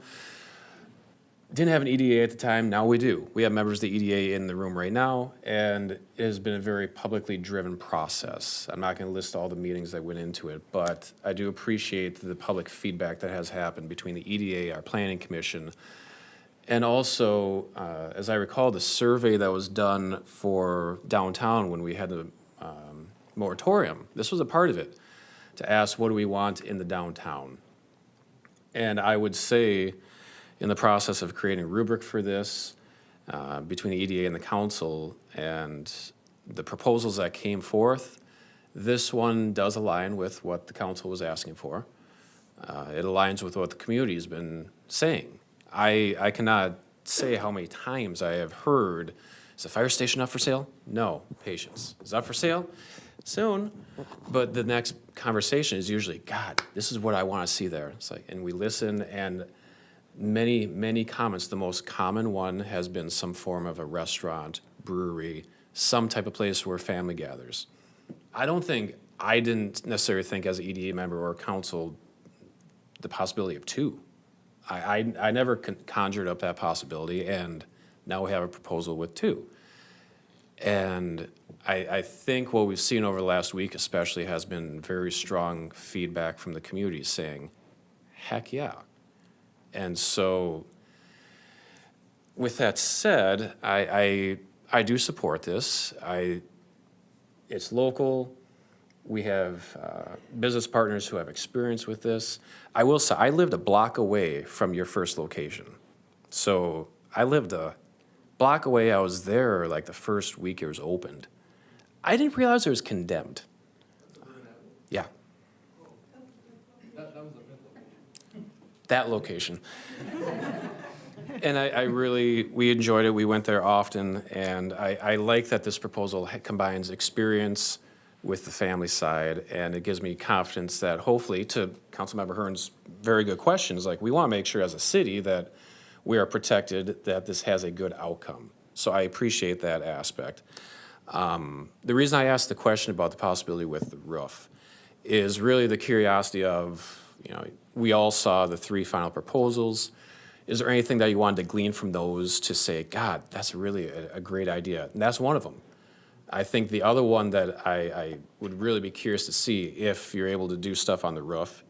C: Didn't have an EDA at the time, now we do. We have members of the EDA in the room right now, and it has been a very publicly driven process. I'm not gonna list all the meetings that went into it, but I do appreciate the public feedback that has happened between the EDA, our planning commission, and also, as I recall, the survey that was done for downtown when we had the moratorium, this was a part of it, to ask what do we want in the downtown. And I would say, in the process of creating a rubric for this, between the EDA and the council, and the proposals that came forth, this one does align with what the council was asking for. It aligns with what the community has been saying. I cannot say how many times I have heard, is the fire station up for sale? No, patience. Is it up for sale? Soon. But the next conversation is usually, God, this is what I want to see there. It's like, and we listen, and many comments. The most common one has been some form of a restaurant, brewery, some type of place where family gathers. I don't think I didn't necessarily think as an EDA member or council, the possibility of two. I never conjured up that possibility, and now we have a proposal with two. And I think what we've seen over the last week especially has been very strong feedback from the community saying, heck yeah. And so, with that said, I do support this. It's local. We have business partners who have experience with this. I will say, I lived a block away from your first location. So I lived a block away. I was there like the first week it was opened. I didn't realize it was condemned. Yeah. That location. And I really, we enjoyed it. We went there often, and I like that this proposal combines experience with the family side, and it gives me confidence that hopefully, to Councilmember Hearn's very good questions, like, we want to make sure as a city that we are protected, that this has a good outcome. So I appreciate that aspect. The reason I asked the question about the possibility with the roof is really the curiosity of, you know, we all saw the 3 final proposals. Is there anything that you wanted to glean from those to say, God, that's really a great idea? And that's one of them. I think the other one that I would really be curious to see, if you're able to do stuff on the roof,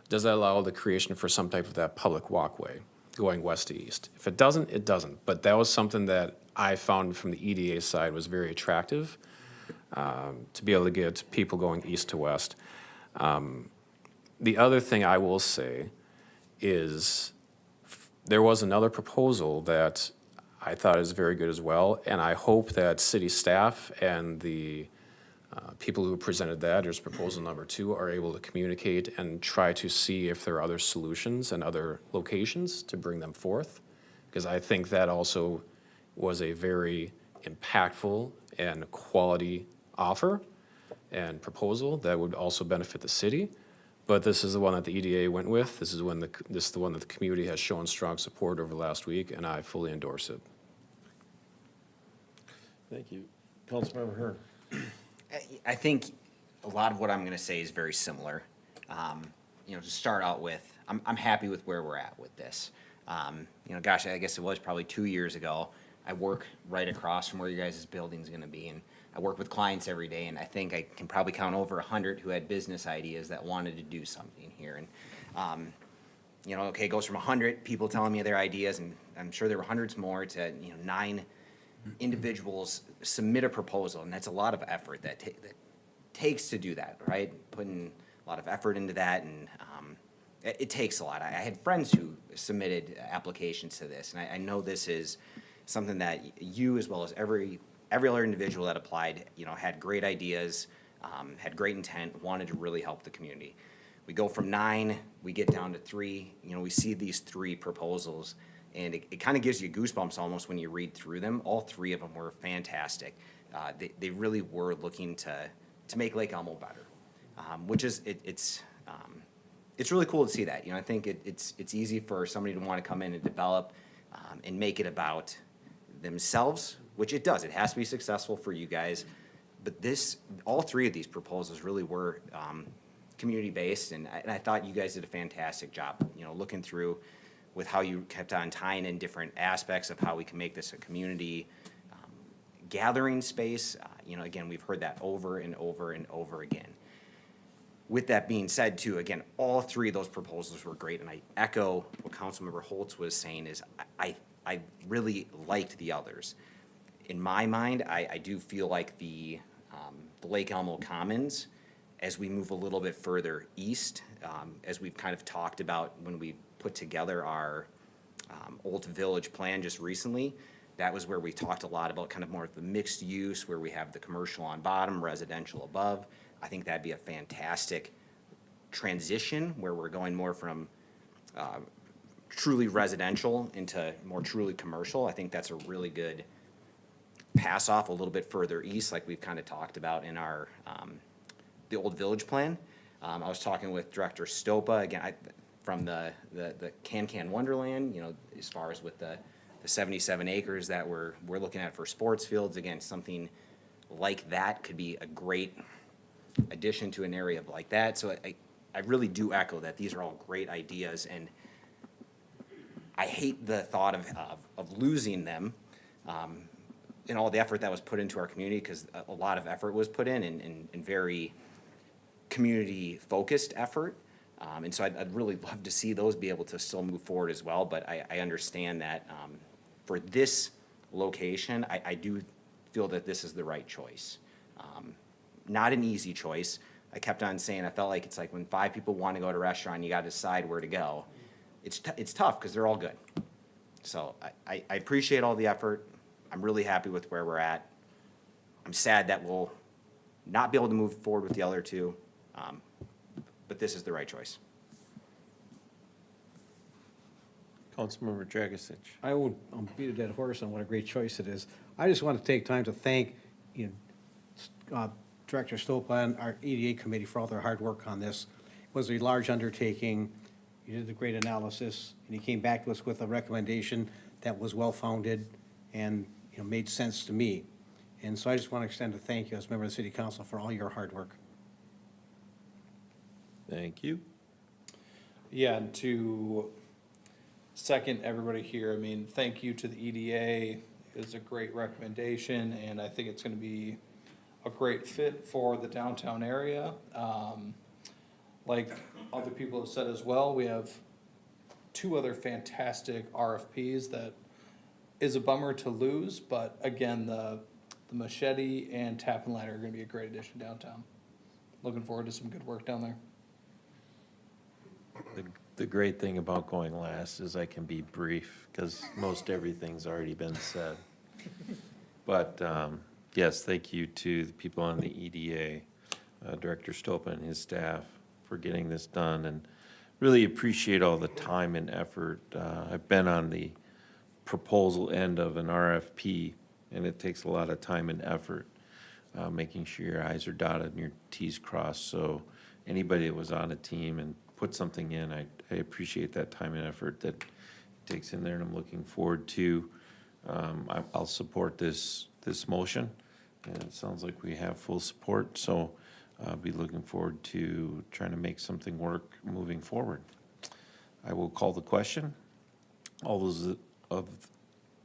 C: does that allow the creation for some type of that public walkway going west to east? If it doesn't, it doesn't. But that was something that I found from the EDA side was very attractive, to be able to get people going east to west. The other thing I will say is there was another proposal that I thought is very good as well, and I hope that city staff and the people who presented that as proposal number 2 are able to communicate and try to see if there are other solutions and other locations to bring them forth, because I think that also was a very impactful and quality offer and proposal that would also benefit the city. But this is the one that the EDA went with. This is the one that the community has shown strong support over the last week, and I fully endorse it.
B: Thank you. Councilmember Hearn.
F: I think a lot of what I'm gonna say is very similar. You know, to start out with, I'm happy with where we're at with this. You know, gosh, I guess it was probably 2 years ago. I work right across from where your guys' building's gonna be, and I work with clients every day, and I think I can probably count over 100 who had business ideas that wanted to do something here. And, you know, okay, it goes from 100 people telling me their ideas, and I'm sure there were hundreds more, to, you know, 9 individuals submit a proposal, and that's a lot of effort that takes to do that, right? Putting a lot of effort into that, and it takes a lot. I had friends who submitted applications to this, and I know this is something that you, as well as every other individual that applied, you know, had great ideas, had great intent, wanted to really help the community. We go from 9, we get down to 3, you know, we see these 3 proposals, and it kind of gives you goosebumps almost when you read through them. All 3 of them were fantastic. They really were looking to make Lake Elmo better, which is, it's really cool to see that. You know, I think it's easy for somebody to want to come in and develop and make it about themselves, which it does. It has to be successful for you guys. But all 3 of these proposals really were community-based, and I thought you guys did a fantastic job, you know, looking through with how you kept on tying in different aspects of how we can make this a community gathering space. You know, again, we've heard that over and over and over again. With that being said, too, again, all 3 of those proposals were great, and I echo what Councilmember Holtz was saying is I really liked the others. In my mind, I do feel like the Lake Elmo Commons, as we move a little bit further east, as we've kind of talked about when we put together our Old Village plan just recently, that was where we talked a lot about kind of more of the mixed use, where we have the commercial on bottom, residential above. I think that'd be a fantastic transition, where we're going more from truly residential into more truly commercial. I think that's a really good pass off a little bit further east, like we've kind of talked about in our the Old Village plan. I was talking with Director Stopa again from the Can Wonderland, you know, as far as with the 77 acres that we're looking at for sports fields. Again, something like that could be a great addition to an area like that. So I really do echo that these are all great ideas, and I hate the thought of losing them, and all the effort that was put into our community, because a lot of effort was put in, and very community-focused effort. And so I'd really love to see those be able to still move forward as well, but I understand that for this location, I do feel that this is the right choice. Not an easy choice. I kept on saying, I felt like it's like when 5 people want to go to a restaurant, you got to decide where to go. It's tough because they're all good. So I appreciate all the effort. I'm really happy with where we're at. I'm sad that we'll not be able to move forward with the other 2, but this is the right choice.
B: Councilmember Dragisich.
D: I would beat a dead horse on what a great choice it is. I just want to take time to thank, Director Stopa and our EDA committee for all their hard work on this. It was a large undertaking. You did a great analysis, and you came back to us with a recommendation that was well-founded and, made sense to me. And so I just want to extend a thank you as a member of the City Council for all your hard work.
B: Thank you.
J: Yeah, and to second everybody here, I mean, thank you to the EDA. It's a great recommendation, and I think it's gonna be a great fit for the downtown area. Like other people have said as well, we have 2 other fantastic RFPs that is a bummer to lose, but again, the Machete and Tap and Ladder are gonna be a great addition downtown. Looking forward to some good work down there.
B: The great thing about going last is I can be brief, because most everything's already been said. But, yes, thank you to the people on the EDA, Director Stopa and his staff for getting this done, and really appreciate all the time and effort. I've been on the proposal end of an RFP, and it takes a lot of time and effort, making sure your I's are dotted and your T's crossed. So anybody that was on a team and put something in, I appreciate that time and effort that it takes in there, and I'm looking forward to, I'll support this motion, and it sounds like we have full support, so I'll be looking forward to trying to make something work moving forward. I will call the question. All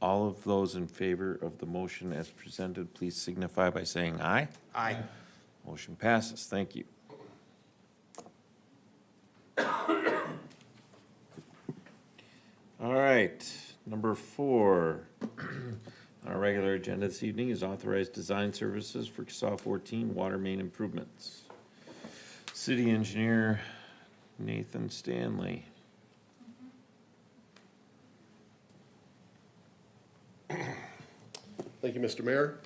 B: of those in favor of the motion as presented, please signify by saying aye.
F: Aye.
B: Motion passes. Thank you. All right, number 4 on our regular agenda this evening is authorized design services for CSAW 14 water main improvements. City Engineer Nathan Stanley.
M: Thank you, Mr. Mayor.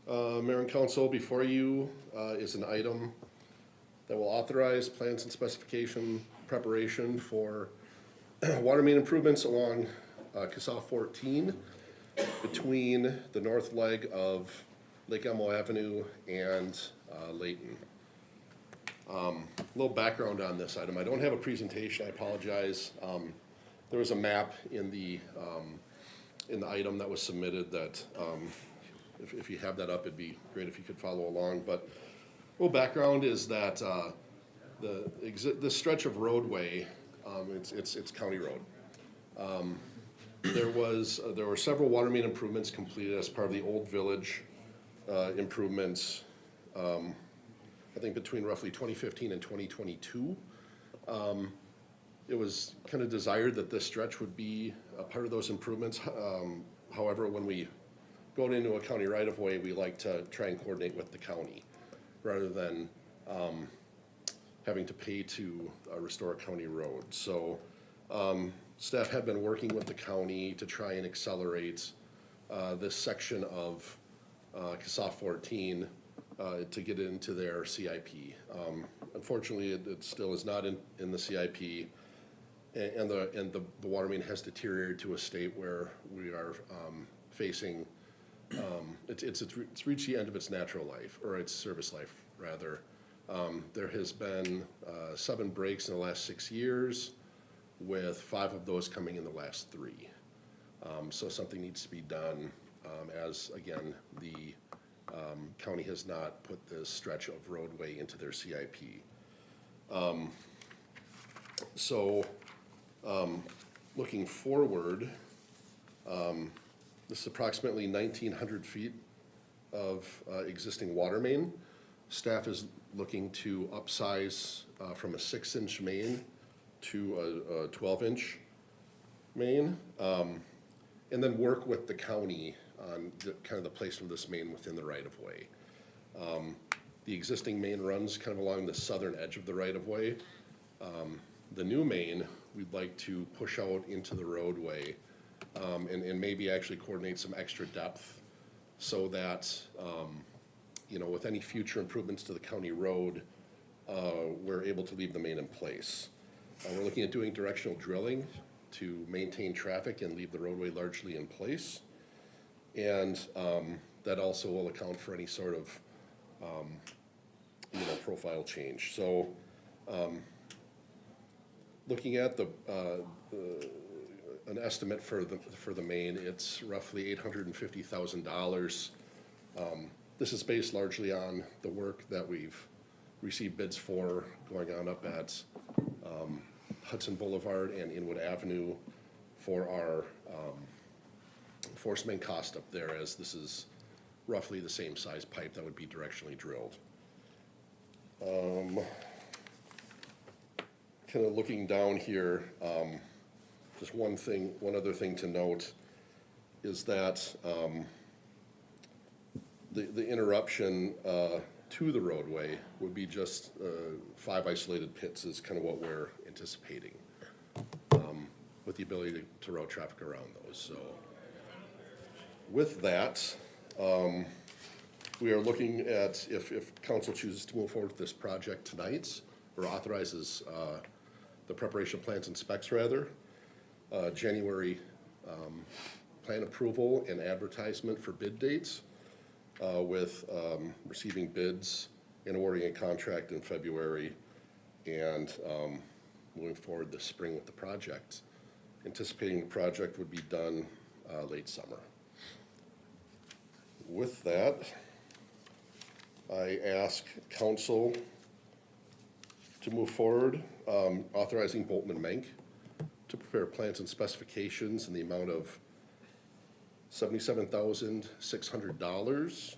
M: Mayor and Council, before you is an item that will authorize plans and specification preparation for water main improvements along CSAW 14 between the north leg of Lake Elmo Avenue and Layton. A little background on this item. I don't have a presentation, I apologize. There was a map in the item that was submitted that, if you have that up, it'd be great if you could follow along. But a little background is that the stretch of roadway, it's county road. There were several water main improvements completed as part of the Old Village improvements, I think between roughly 2015 and 2022. It was kind of desired that this stretch would be a part of those improvements. However, when we go into a county right-of-way, we like to try and coordinate with the county rather than having to pay to restore a county road. So staff had been working with the county to try and accelerate this section of CSAW 14 to get it into their CIP. Unfortunately, it still is not in the CIP, and the water main has deteriorated to a state where we are facing, it's reached the end of its natural life, or its service life, rather. There has been 7 breaks in the last 6 years, with 5 of those coming in the last 3. So something needs to be done as, again, the county has not put this stretch of roadway into their CIP. Looking forward, this is approximately 1,900 feet of existing water main. Staff is looking to upsize from a 6-inch main to a 12-inch main, and then work with the county on kind of the placement of this main within the right-of-way. The existing main runs kind of along the southern edge of the right-of-way. The new main, we'd like to push out into the roadway, and maybe actually coordinate some extra depth so that, you know, with any future improvements to the county road, we're able to leave the main in place. We're looking at doing directional drilling to maintain traffic and leave the roadway largely in place. And that also will account for any sort of, you know, profile change. So looking at an estimate for the main, it's roughly $850,000. This is based largely on the work that we've received bids for going on up at Hudson Boulevard and Inwood Avenue for our force main cost up there, as this is roughly the same size pipe that would be directionally drilled. Kind of looking down here, just one other thing to note is that the interruption to the roadway would be just 5 isolated pits is kind of what we're anticipating, with the ability to route traffic around those. So with that, we are looking at, if council chooses to move forward with this project tonight, or authorizes the preparation plans and specs rather, January plan approval and advertisement for bid dates, with receiving bids and awarding a contract in February, and moving forward this spring with the project. Anticipating the project would be done late summer. With that, I ask council to move forward, authorizing Bolton and Menk to prepare plans and specifications in the amount of $77,600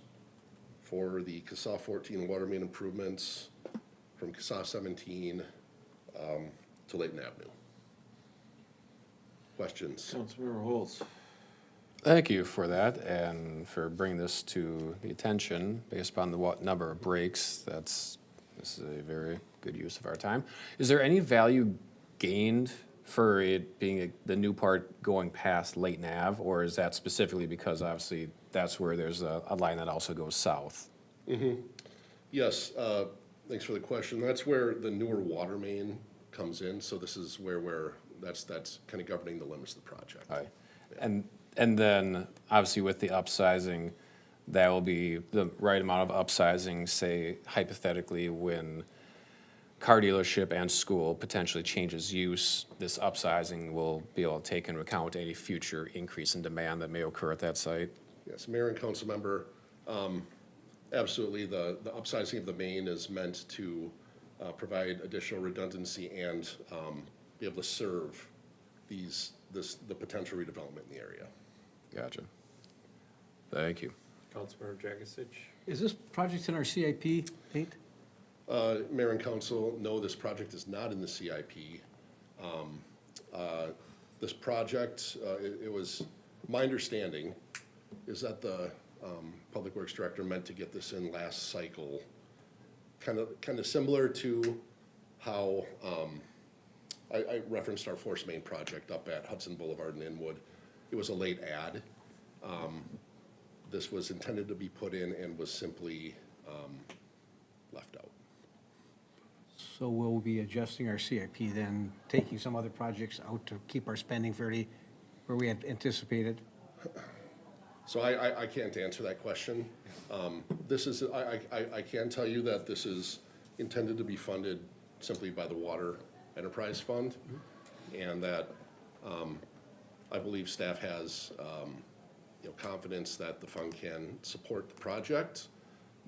M: for the CASA 14 water main improvements from CASA 17 to Layton Avenue. Questions?
B: Councilmember Holtz.
C: Thank you for that and for bringing this to the attention based upon the number of breaks. This is a very good use of our time. Is there any value gained for it being the new part going past Layton Ave, or is that specifically because obviously that's where there's a line that also goes south?
M: Mm-hmm. Yes, thanks for the question. That's where the newer water main comes in, so this is where that's kind of governing the limits of the project.
C: All right. Yeah. And then obviously with the upsizing, that will be the right amount of upsizing, say hypothetically when car dealership and school potentially changes use, this upsizing will be able to take into account any future increase in demand that may occur at that site?
M: Yes, Mayor and Council Member, absolutely, the upsizing of the main is meant to provide additional redundancy and be able to serve the potential redevelopment in the area.
C: Gotcha. Thank you.
B: Councilmember Dragisich.
D: Is this project in our CIP, Nate?
M: Mayor and Council, no, this project is not in the CIP. This project, it was, my understanding is that the Public Works Director meant to get this in last cycle, kind of similar to how I referenced our force main project up at Hudson Boulevard in Inwood. It was a late add. This was intended to be put in and was simply left out.
D: So we'll be adjusting our CIP then, taking some other projects out to keep our spending fairly where we had anticipated?
M: So I can't answer that question. This is, I can tell you that this is intended to be funded simply by the Water Enterprise Fund, and that I believe staff has confidence that the fund can support the project.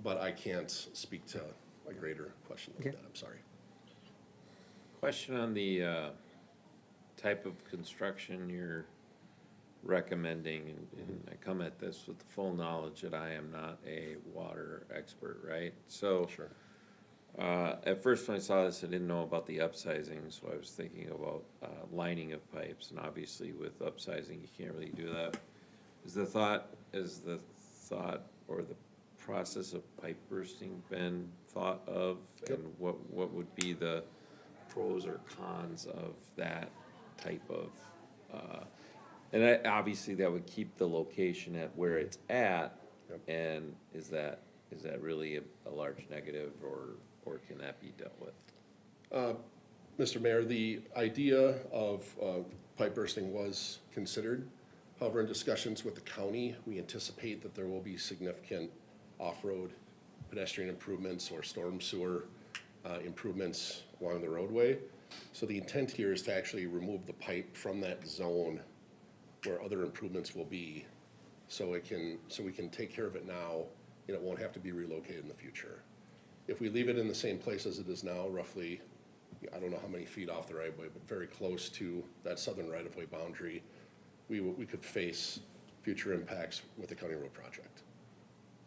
M: but I can't speak to a greater question like
D: Okay.
M: that, I'm sorry.
B: Question on the type of construction you're recommending, and I come at this with the full knowledge that I am not a water expert, right? So,
M: Sure.
B: at first when I saw this, I didn't know about the upsizing, so I was thinking about lining of pipes, and obviously with upsizing, you can't really do that. Is the thought or the process of pipe bursting been thought of?
M: Yep.
B: And what would be the pros or cons of that type of, and obviously that would keep the location at where it's at.
M: Yep.
B: And is that really a large negative, or can that be dealt with?
M: Mr. Mayor, the idea of pipe bursting was considered. However, in discussions with the county, we anticipate that there will be significant off-road pedestrian improvements or storm sewer improvements along the roadway. So the intent here is to actually remove the pipe from that zone where other improvements will be, so we can take care of it now, and it won't have to be relocated in the future. If we leave it in the same place as it is now, roughly, I don't know how many feet off the right of way, but very close to that southern right-of-way boundary, we could face future impacts with the county road project.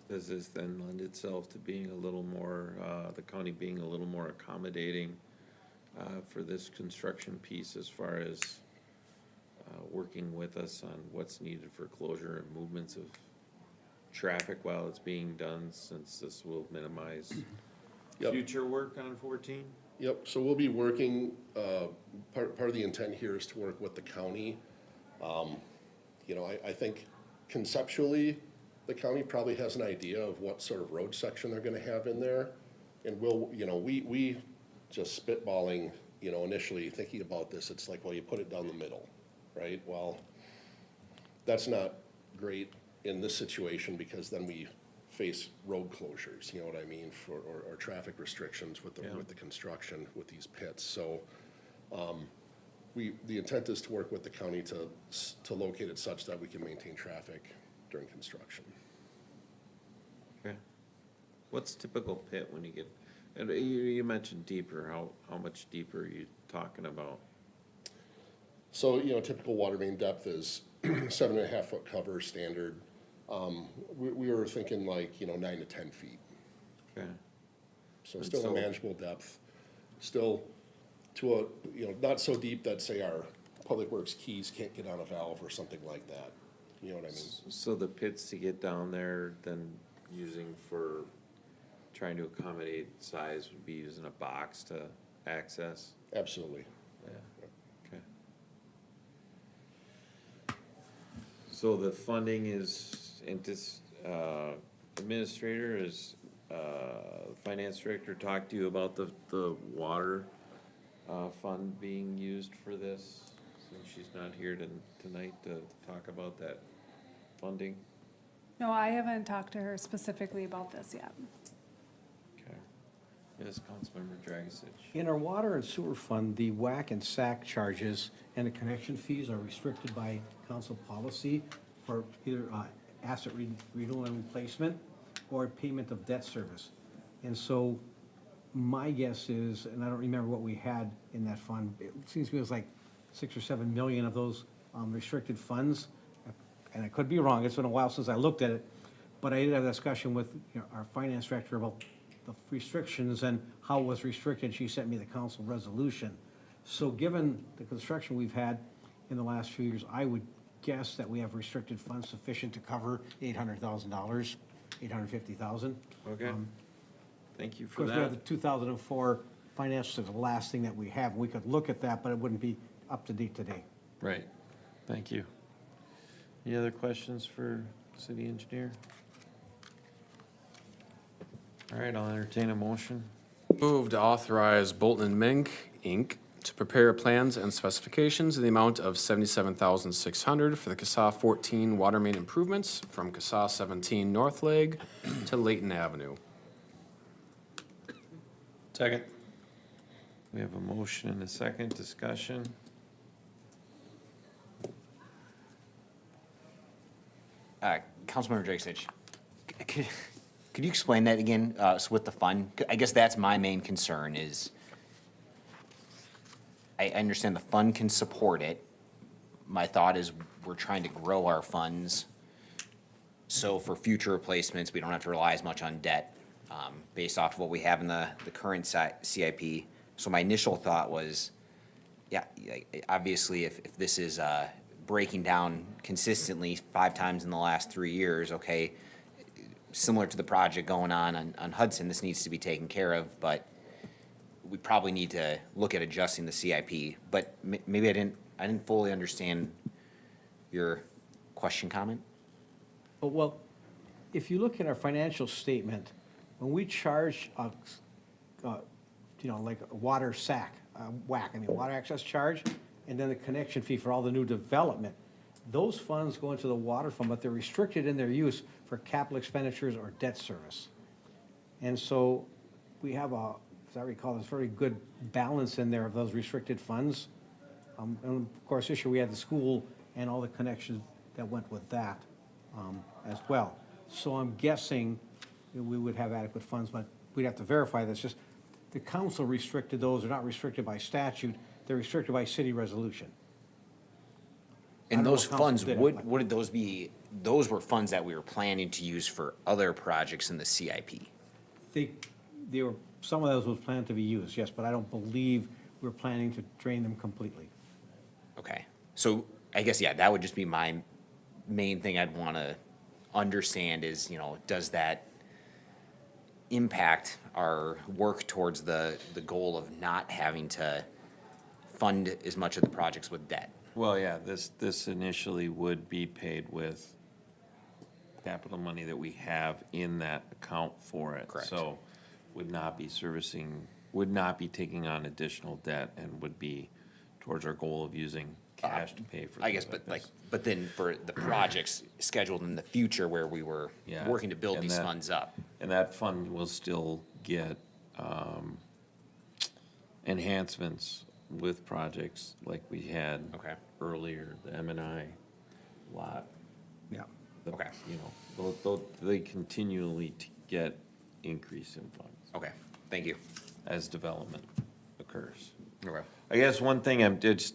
B: Does this then lend itself to being a little more, the county being a little more accommodating for this construction piece as far as working with us on what's needed for closure and movements of traffic while it's being done, since this will minimize
M: Yep.
B: future work on 14?
M: Yep, so we'll be working, part of the intent here is to work with the county. You know, I think conceptually, the county probably has an idea of what sort of road section they're gonna have in there. And we just spitballing, initially thinking about this, it's like, well, you put it down the middle, right? Well, that's not great in this situation, because then we face road closures, you know what I mean, or traffic restrictions with the construction with these pits. So, the intent is to work with the county to locate it such that we can maintain traffic during construction.
B: Okay. What's typical pit when you get, and you mentioned deeper, how much deeper are you talking about?
M: So, typical water main depth is 7.5 foot cover standard. We were thinking like, 9 to 10 feet.
B: Okay.
M: So
B: And
M: still
B: so-
M: a manageable depth, still to a, not so deep that, say, our public works keys can't get on a valve or something like that. You know what I mean?
B: So the pits to get down there, then using for trying to accommodate size would be using a box to access?
M: Absolutely.
B: Yeah, okay. So the funding is, administrator, is, finance director talked to you about the water, fund being used for this? Since she's not here tonight to talk about that funding?
O: No, I haven't talked to her specifically about this yet.
B: Okay. Yes, Councilmember Dragisich.
D: In our water and sewer fund, the WAC and SAC charges and the connection fees are restricted by council policy for either asset renewal and replacement or payment of debt service. And so my guess is, and I don't remember what we had in that fund, it seems to me it was like 6 or 7 million of those restricted funds. And I could be wrong, it's been a while since I looked at it, but I did have a discussion with our finance director about the restrictions and how it was restricted. She sent me the council resolution. So given the construction we've had in the last few years, I would guess that we have restricted funds sufficient to cover $800,000, $850,000.
B: Okay. Thank you
D: Of
B: for
D: course, we have
B: that.
D: the 2004 financials, is the last thing that we have. We could look at that, but it wouldn't be up to date today.
B: Right. Thank you. Any other questions for city engineer? All right, I'll entertain a motion.
C: Move to authorize Bolton and Mink, Inc. to prepare plans and specifications in the amount of $77,600 for the CASA 14 water main improvements from CASA 17 North Leg to Layton Avenue.
J: Second.
B: We have a motion and a second discussion.
F: Councilmember Dragisich, Could you explain that again, so with the fund? I guess that's my main concern is, I understand the fund can support it. My thought is we're trying to grow our funds, so for future replacements, we don't have to rely as much on debt, based off of what we have in the current CIP. So my initial thought was, yeah, obviously, if this is breaking down consistently 5 times in the last 3 years, okay, similar to the project going on Hudson, this needs to be taken care of, but we probably need to look at adjusting the CIP. But maybe I didn't fully understand your question, comment?
D: Oh, well, if you look at our financial statement, when we charge, like a water water access charge, and then the connection fee for all the new development, those funds go into the water fund, but they're restricted in their use for capital expenditures or debt service. And so we have as I recall, this very good balance in there of those restricted funds. And of course, this year we had the school and all the connections that went with that as well. So I'm guessing that we would have adequate funds, but we'd have to verify this. Just the council restricted those. They're not restricted by statute. They're restricted by city resolution. I
F: And
D: don't know
F: those
D: if council
F: funds,
D: did it,
F: what
D: but-
F: would those be? Those were funds that we were planning to use for other projects in the CIP.
D: Some of those was planned to be used, yes, but I don't believe we're planning to drain them completely.
F: Okay, so I guess, yeah, that would just be my main thing I'd want to understand is, does that impact our work towards the goal of not having to fund as much of the projects with debt?
B: Well, yeah, this initially would be paid with capital money that we have in that account for it.
F: Correct.
B: So would not be taking on additional debt and would be towards our goal of using cash to pay for.
F: I guess,
B: things
F: but
B: this.
F: but then for the projects scheduled in the future where we were
B: Yeah,
F: working to build
B: and
F: these
B: that-
F: funds up.
B: And that fund will still get enhancements with projects like we had
F: Okay.
B: earlier, the M&I lot.
D: Yeah.
F: Okay.
B: They continually get increase in funds
F: Okay, thank you.
B: as development occurs.
F: Okay.
B: I guess one thing it's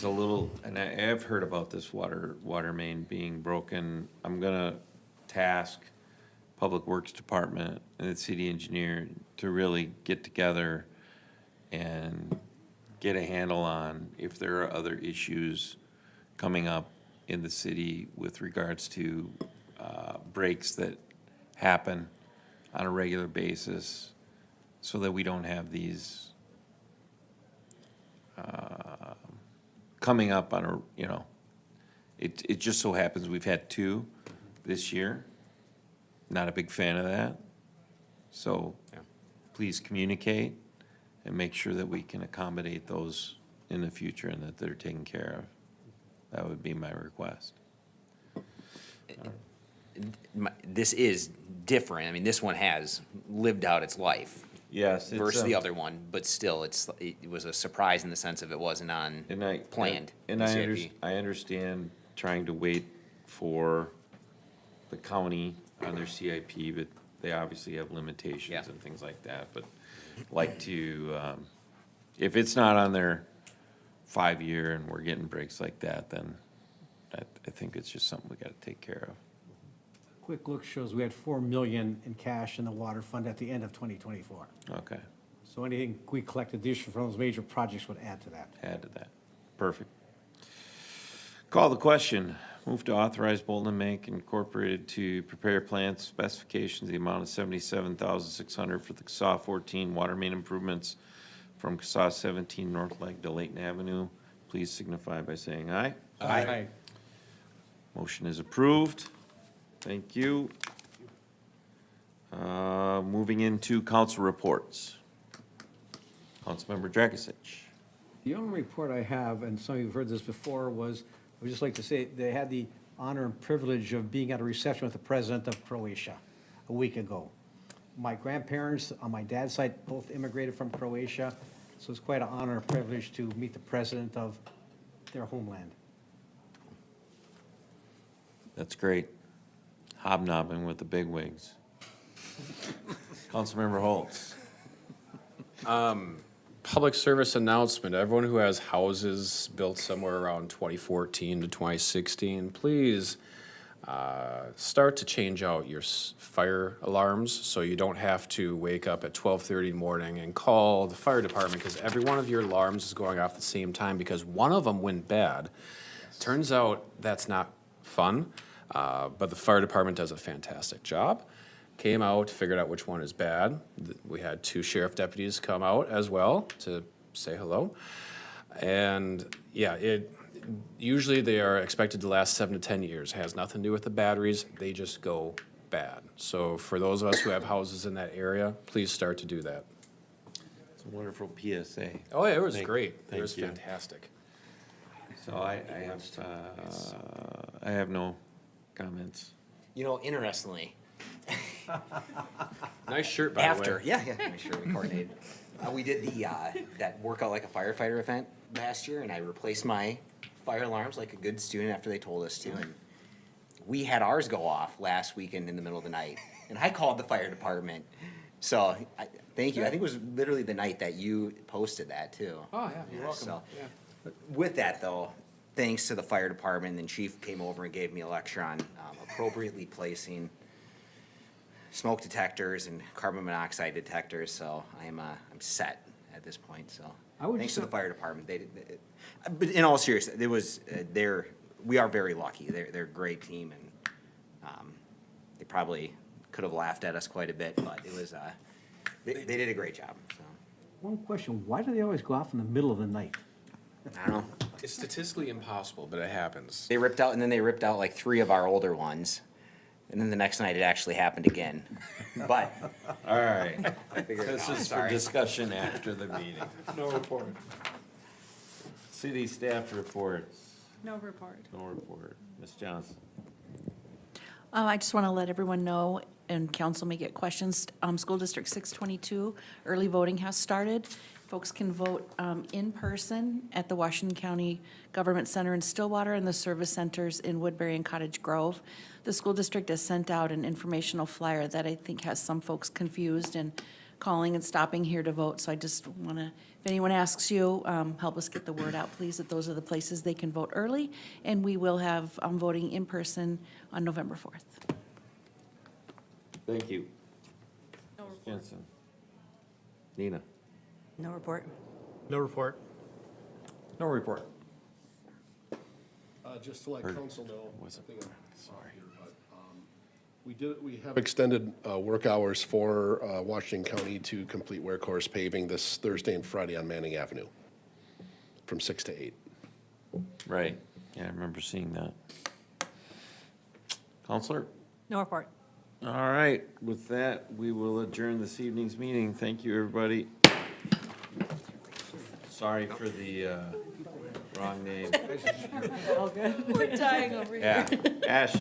B: a little, and I have heard about this water main being broken. I'm gonna task Public Works Department and the city engineer to really get together and get a handle on if there are other issues coming up in the city with regards to breaks that happen on a regular basis, so that we don't have these coming up on it just so happens we've had 2 this year. Not a big fan of that. So
F: Yeah.
B: please communicate and make sure that we can accommodate those in the future and that they're taken care of. That would be my request.
F: This is different. I mean, this one has lived out its life
B: Yes.
F: versus the other one, but still, it was a surprise in the sense of it wasn't planned.
B: And
F: in
B: I
F: CIP.
B: I understand trying to wait for the county on their CIP, but they obviously have limitations
F: Yeah.
B: and things like that, but like to, if it's not on their 5-year and we're getting breaks like that, then I think it's just something we gotta take care of.
D: Quick look shows we had $4 million in cash in the water fund at the end of 2024.
B: Okay,
D: So anything we collected this year from those major projects would add to that.
B: add to that. Perfect. Call the question. Move to authorize Bolton and Mank Incorporated to prepare plans, specifications, the amount of $77,600 for the CSAW 14 water main improvements from CSAW 17 North Leg to Layton Avenue. Please signify by saying aye.
D: Aye.
B: Motion is approved. Thank you. Moving into council reports. Councilmember Dragisich.
D: The only report I have, and some of you have heard this before, was, I would just like to say, they had the honor and privilege of being at a reception with the president of Croatia a week ago. My grandparents on my dad's side both immigrated from Croatia, so it's quite an honor and privilege to meet the president of their homeland.
B: That's great. hobnobbing with the bigwigs. Councilmember Holtz.
C: Public service announcement, everyone who has houses built somewhere around 2014 to 2016, please start to change out your fire alarms so you don't have to wake up at 12:30 in the morning and call the fire department because every one of your alarms is going off at the same time because one of them went bad. Turns out that's not fun, but the fire department does a fantastic job. Came out, figured out which one is bad. We had 2 sheriff deputies come out as well to say hello. And yeah, usually they are expected to last 7 to 10 years. Has nothing to do with the batteries, they just go bad. So for those of us who have houses in that area, please start to do that.
B: It's a wonderful PSA.
C: Oh, yeah, it was
B: Thank-
C: great. It
B: thank
C: was
B: you.
C: fantastic.
B: So I have no comments.
F: You know, interestingly,
C: Nice shirt, by the way.
F: after, yeah, make sure we coordinated. We did the, that workout like a firefighter event last year, and I replaced my fire alarms like a good student after they told us to, and we had ours go off last weekend in the middle of the night, and I called the fire department. So, thank you. I think it was literally the night that you posted that too.
C: Oh, yeah, you're welcome.
F: So,
C: Yeah.
F: with that though, thanks to the fire department, and chief came over and gave me a lecture on appropriately placing smoke detectors and carbon monoxide detectors, so I'm set at this point, so.
D: I would
F: Thanks to the
D: say-
F: fire department, but in all seriousness, we are very lucky, they're a great team, and, they probably could have laughed at us quite a bit, but it was, they did a great job, so.
D: One question, why do they always go off in the middle of the night?
F: I don't know,
C: It's statistically impossible, but it happens.
F: they ripped out like 3 of our older ones, and then the next night it actually happened again, but
B: All right.
F: I figured it
B: This
F: out,
B: is for
F: sorry.
B: discussion after the meeting.
C: No report.
B: City staff reports.
O: No report.
B: No report. Ms. Johnson.
P: I just want to let everyone know, and council may get questions, School District 622, early voting has started. Folks can vote in person at the Washington County Government Center in Stillwater and the service centers in Woodbury and Cottage Grove. The school district has sent out an informational flyer that I think has some folks confused and calling and stopping here to vote. So I just want to, if anyone asks you, help us get the word out, please, that those are the places they can vote early. And we will have voting in person on November 4th.
B: Thank you.
E: No report.
B: Jensen. Nina.
P: No report.
I: No report.
B: No report.
M: Just to let council know,
B: Was it?
M: I think sorry, but, we have extended work hours for Washington County to complete wear course paving this Thursday and Friday on Manning Avenue from 6 to 8.
B: Right. Yeah, I remember seeing that. Counselor?
L: No report.
B: All right, with that, we will adjourn this evening's meeting. Thank you, everybody. Sorry for the wrong name.
L: All good. We're dying over here.
B: Yeah, Ash.